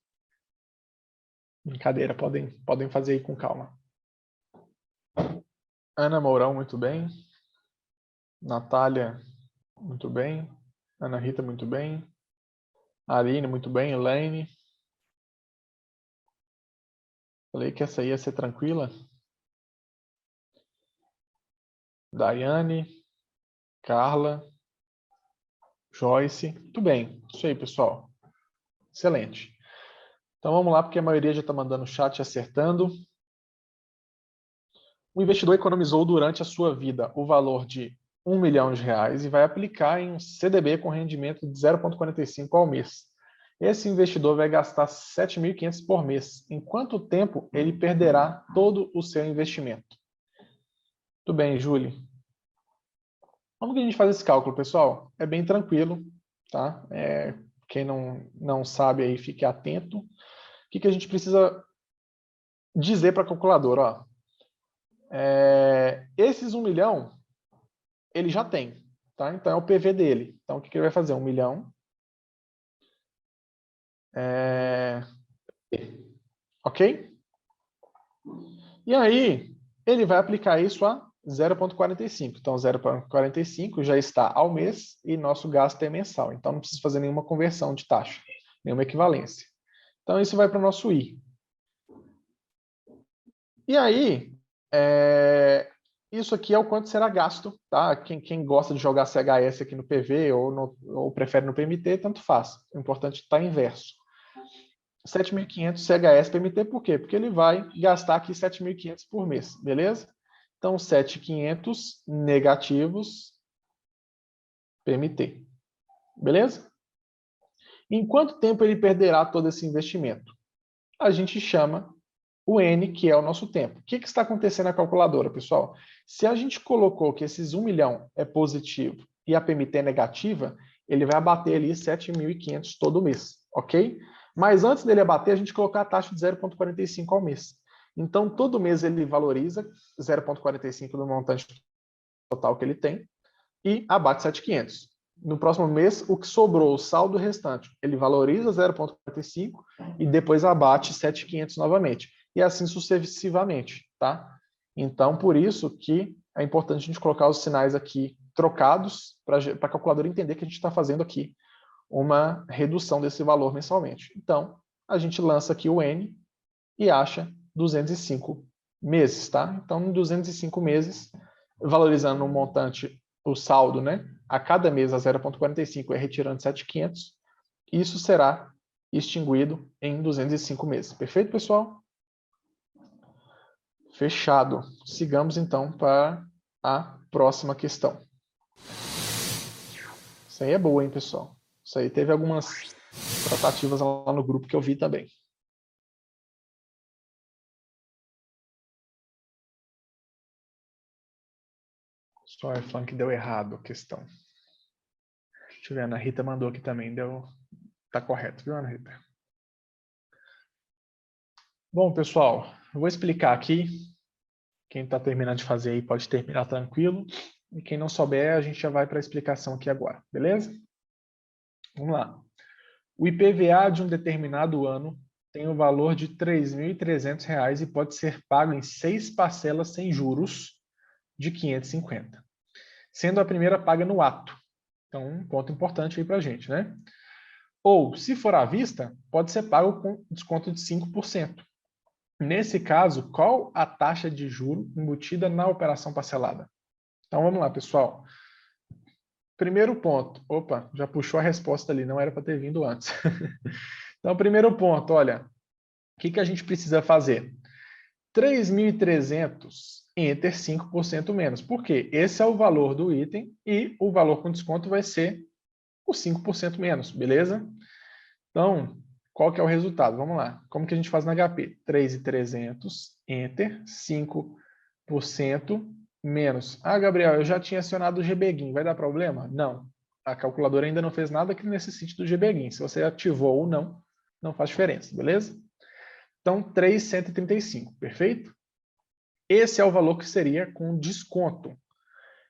Brincadeira, podem fazer aí com calma. Ana Mourão, muito bem. Natália, muito bem. Ana Rita, muito bem. Aline, muito bem. Elaine. Falei que essa aí ia ser tranquila. Daiane. Carla. Joyce. Muito bem. Isso aí, pessoal. Excelente. Então vamos lá, porque a maioria já está mandando chat acertando. O investidor economizou durante a sua vida o valor de R$1 milhão e vai aplicar em um CDB com rendimento de 0,45 ao mês. Esse investidor vai gastar 7.500 por mês. Em quanto tempo ele perderá todo o seu investimento? Tudo bem, Júlia. Como que a gente faz esse cálculo, pessoal? É bem tranquilo, tá? Quem não sabe aí, fique atento. O que a gente precisa dizer para a calculadora? Ó, esses 1 milhão, ele já tem, tá? Então é o PV dele. Então o que ele vai fazer? 1 milhão. Ok? E aí, ele vai aplicar isso a 0,45. Então 0,45 já está ao mês e nosso gasto é mensal. Então não precisa fazer nenhuma conversão de taxa, nenhuma equivalência. Então isso vai para o nosso I. E aí, isso aqui é o quanto será gasto, tá? Quem gosta de jogar CHS aqui no PV ou prefere no PMT, tanto faz. O importante está inverso. 7.500 CHS PMT, por quê? Porque ele vai gastar aqui 7.500 por mês, beleza? Então, 7.500 negativos PMT, beleza? Em quanto tempo ele perderá todo esse investimento? A gente chama o N, que é o nosso tempo. O que está acontecendo na calculadora, pessoal? Se a gente colocou que esses 1 milhão é positivo e a PMT é negativa, ele vai abater ali 7.500 todo mês, ok? Mas antes dele abater, a gente colocar a taxa de 0,45 ao mês. Então, todo mês ele valoriza 0,45 do montante total que ele tem e abate 7.500. No próximo mês, o que sobrou, o saldo restante, ele valoriza 0,45 e depois abate 7.500 novamente. E assim sucessivamente, tá? Então, por isso que é importante a gente colocar os sinais aqui trocados para a calculadora entender que a gente está fazendo aqui uma redução desse valor mensalmente. Então, a gente lança aqui o N e acha 205 meses, tá? Então, em 205 meses, valorizando um montante, o saldo, né? A cada mês a 0,45 é retirando 7.500, isso será extinguido em 205 meses. Perfeito, pessoal? Fechado. Sigamos, então, para a próxima questão. Isso aí é boa, hein, pessoal? Isso aí teve algumas tratativas lá no grupo que eu vi também. Só falando que deu errado a questão. Deixa eu ver, a Ana Rita mandou aqui também, deu... Tá correto, viu, Ana Rita? Bom, pessoal, eu vou explicar aqui. Quem está terminando de fazer aí pode terminar tranquilo. E quem não souber, a gente já vai para a explicação aqui agora, beleza? Vamos lá. O IPVA de um determinado ano tem o valor de R$ 3.300 e pode ser pago em 6 parcelas sem juros de 550, sendo a primeira paga no ato. Então, um ponto importante aí para a gente, né? Ou, se for à vista, pode ser pago com desconto de 5%. Nesse caso, qual a taxa de juro embutida na operação parcelada? Então, vamos lá, pessoal. Primeiro ponto. Opa, já puxou a resposta ali, não era para ter vindo antes. Então, primeiro ponto, olha, o que a gente precisa fazer? 3.300 enter 5% menos. Por quê? Esse é o valor do item e o valor com desconto vai ser o 5% menos, beleza? Então, qual que é o resultado? Vamos lá. Como que a gente faz no HP? 3.300, enter, 5% menos. Ah, Gabriel, eu já tinha acionado o GBGIN, vai dar problema? Não. A calculadora ainda não fez nada que necessite do GBGIN. Se você ativou ou não, não faz diferença, beleza? Então, 3.135, perfeito? Esse é o valor que seria com desconto.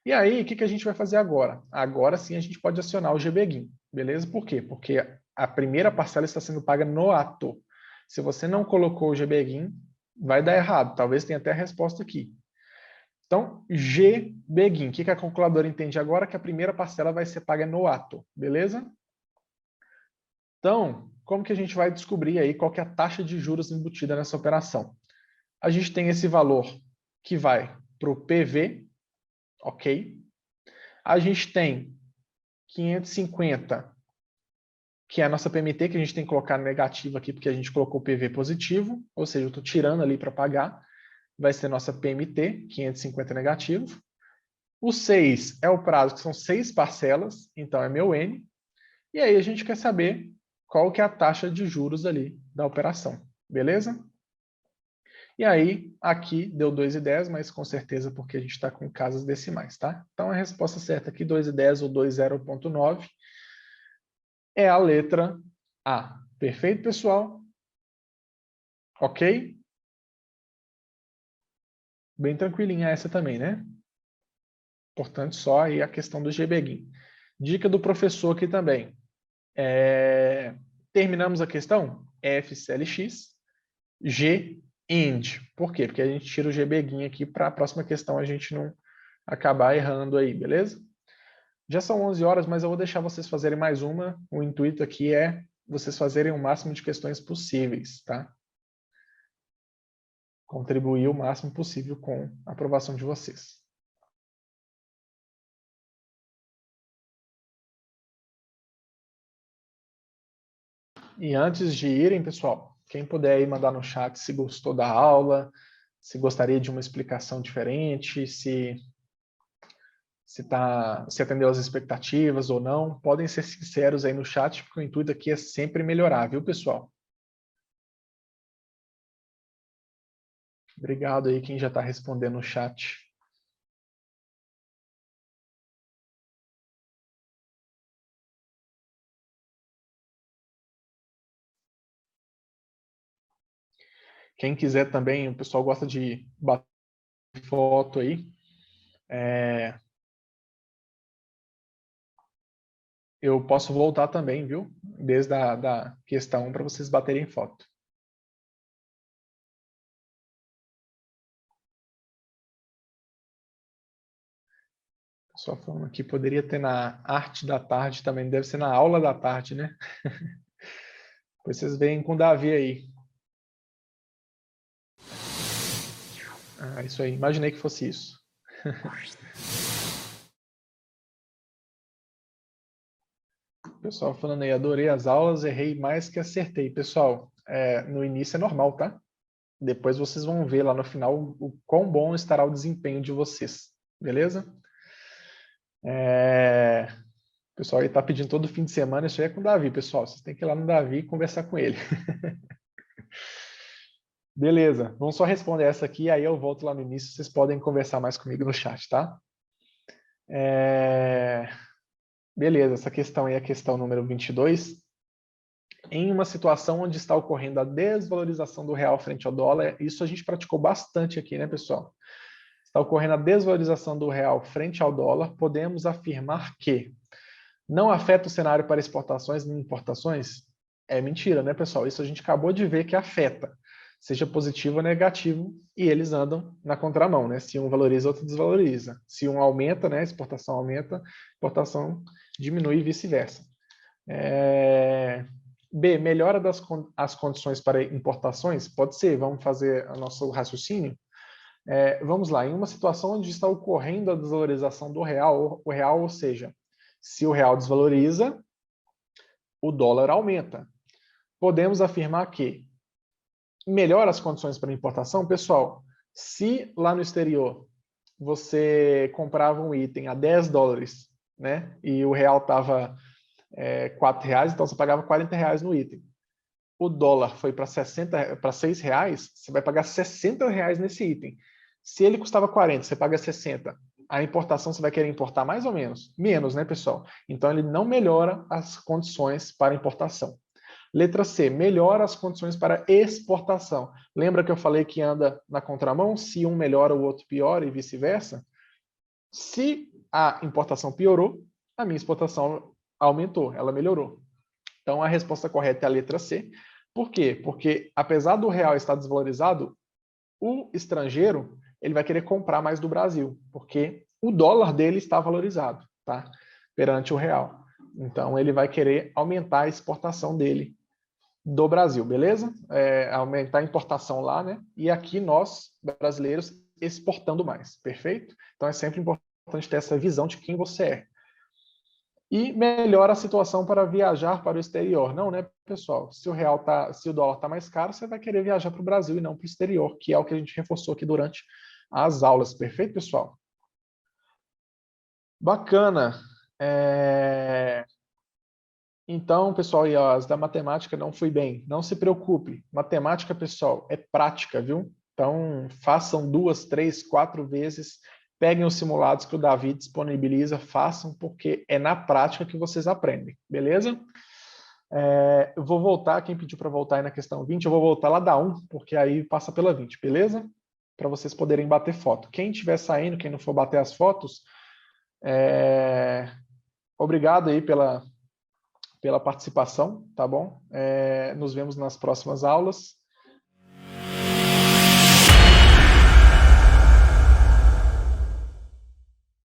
E aí, o que a gente vai fazer agora? Agora sim a gente pode acionar o GBGIN, beleza? Por quê? Porque a primeira parcela está sendo paga no ato. Se você não colocou o GBGIN, vai dar errado. Talvez tenha até a resposta aqui. Então, GBGIN. O que a calculadora entende agora? Que a primeira parcela vai ser paga no ato, beleza? Então, como que a gente vai descobrir aí qual que é a taxa de juros embutida nessa operação? A gente tem esse valor que vai para o PV, ok? A gente tem 550, que é a nossa PMT, que a gente tem que colocar negativo aqui, porque a gente colocou o PV positivo, ou seja, eu estou tirando ali para pagar, vai ser nossa PMT, 550 negativo. O 6 é o prazo, que são 6 parcelas, então é meu N. E aí a gente quer saber qual que é a taxa de juros ali da operação, beleza? E aí, aqui deu 2,10, mas com certeza porque a gente está com casas decimais, tá? Então a resposta certa aqui, 2,10 ou 20,9, é a letra A. Perfeito, pessoal? Ok? Bem tranquilinha essa também, né? Importante só aí a questão do GBGIN. Dica do professor aqui também. Terminamos a questão? FCLX, G, IND. Por quê? Porque a gente tira o GBGIN aqui para a próxima questão a gente não acabar errando aí, beleza? Já são 11 horas, mas eu vou deixar vocês fazerem mais uma. O intuito aqui é vocês fazerem o máximo de questões possíveis, tá? Contribuir o máximo possível com a aprovação de vocês. E antes de irem, pessoal, quem puder aí mandar no chat se gostou da aula, se gostaria de uma explicação diferente, se atendeu às expectativas ou não, podem ser sinceros aí no chat, porque o intuito aqui é sempre melhorar, viu, pessoal? Obrigado aí quem já está respondendo no chat. Quem quiser também, o pessoal gosta de bater foto aí. Eu posso voltar também, viu? Desde a da questão para vocês baterem foto. Só falando aqui, poderia ter na arte da tarde também, deve ser na aula da tarde, né? Depois vocês veem com o Davi aí. Ah, isso aí, imaginei que fosse isso. Pessoal falando aí, adorei as aulas, errei mais que acertei. Pessoal, no início é normal, tá? Depois vocês vão ver lá no final o quão bom estará o desempenho de vocês, beleza? O pessoal aí tá pedindo todo fim de semana, isso aí é com o Davi, pessoal. Vocês têm que ir lá no Davi e conversar com ele. Beleza, vamos só responder essa aqui, aí eu volto lá no início, vocês podem conversar mais comigo no chat, tá? Beleza, essa questão aí é a questão número 22. Em uma situação onde está ocorrendo a desvalorização do real frente ao dólar, isso a gente praticou bastante aqui, né, pessoal? Está ocorrendo a desvalorização do real frente ao dólar, podemos afirmar que não afeta o cenário para exportações nem importações? É mentira, né, pessoal? Isso a gente acabou de ver que afeta, seja positivo ou negativo, e eles andam na contramão, né? Se um valoriza, outro desvaloriza. Se um aumenta, né, a exportação aumenta, a importação diminui e vice-versa. B, melhora as condições para importações? Pode ser, vamos fazer o nosso raciocínio. Vamos lá, em uma situação onde está ocorrendo a desvalorização do real, ou seja, se o real desvaloriza, o dólar aumenta. Podemos afirmar que melhora as condições para importação? Pessoal, se lá no exterior você comprava um item a 10 dólares, né, e o real estava R$4, então você pagava R$40 no item. O dólar foi para R$6, você vai pagar R$60 nesse item. Se ele custava 40, você paga 60. A importação você vai querer importar mais ou menos? Menos, né, pessoal? Então ele não melhora as condições para importação. Letra C, melhora as condições para exportação. Lembra que eu falei que anda na contramão? Se um melhora, o outro piora e vice-versa? Se a importação piorou, a minha exportação aumentou, ela melhorou. Então a resposta correta é a letra C. Por quê? Porque apesar do real estar desvalorizado, o estrangeiro ele vai querer comprar mais do Brasil, porque o dólar dele está valorizado, tá? Perante o real. Então ele vai querer aumentar a exportação dele do Brasil, beleza? Aumentar a importação lá, né? E aqui nós, brasileiros, exportando mais, perfeito? Então é sempre importante ter essa visão de quem você é. E melhora a situação para viajar para o exterior. Não, né, pessoal? Se o dólar tá mais caro, você vai querer viajar para o Brasil e não para o exterior, que é o que a gente reforçou aqui durante as aulas. Perfeito, pessoal? Bacana. Então, pessoal, e as da matemática não fui bem. Não se preocupe. Matemática, pessoal, é prática, viu? Então, façam 2, 3, 4 vezes. Peguem os simulados que o Davi disponibiliza, façam, porque é na prática que vocês aprendem, beleza? Eu vou voltar, quem pediu para voltar aí na questão 20, eu vou voltar lá da 1, porque aí passa pela 20, beleza? Para vocês poderem bater foto. Quem estiver saindo, quem não for bater as fotos, obrigado aí pela participação, tá bom? Nos vemos nas próximas aulas.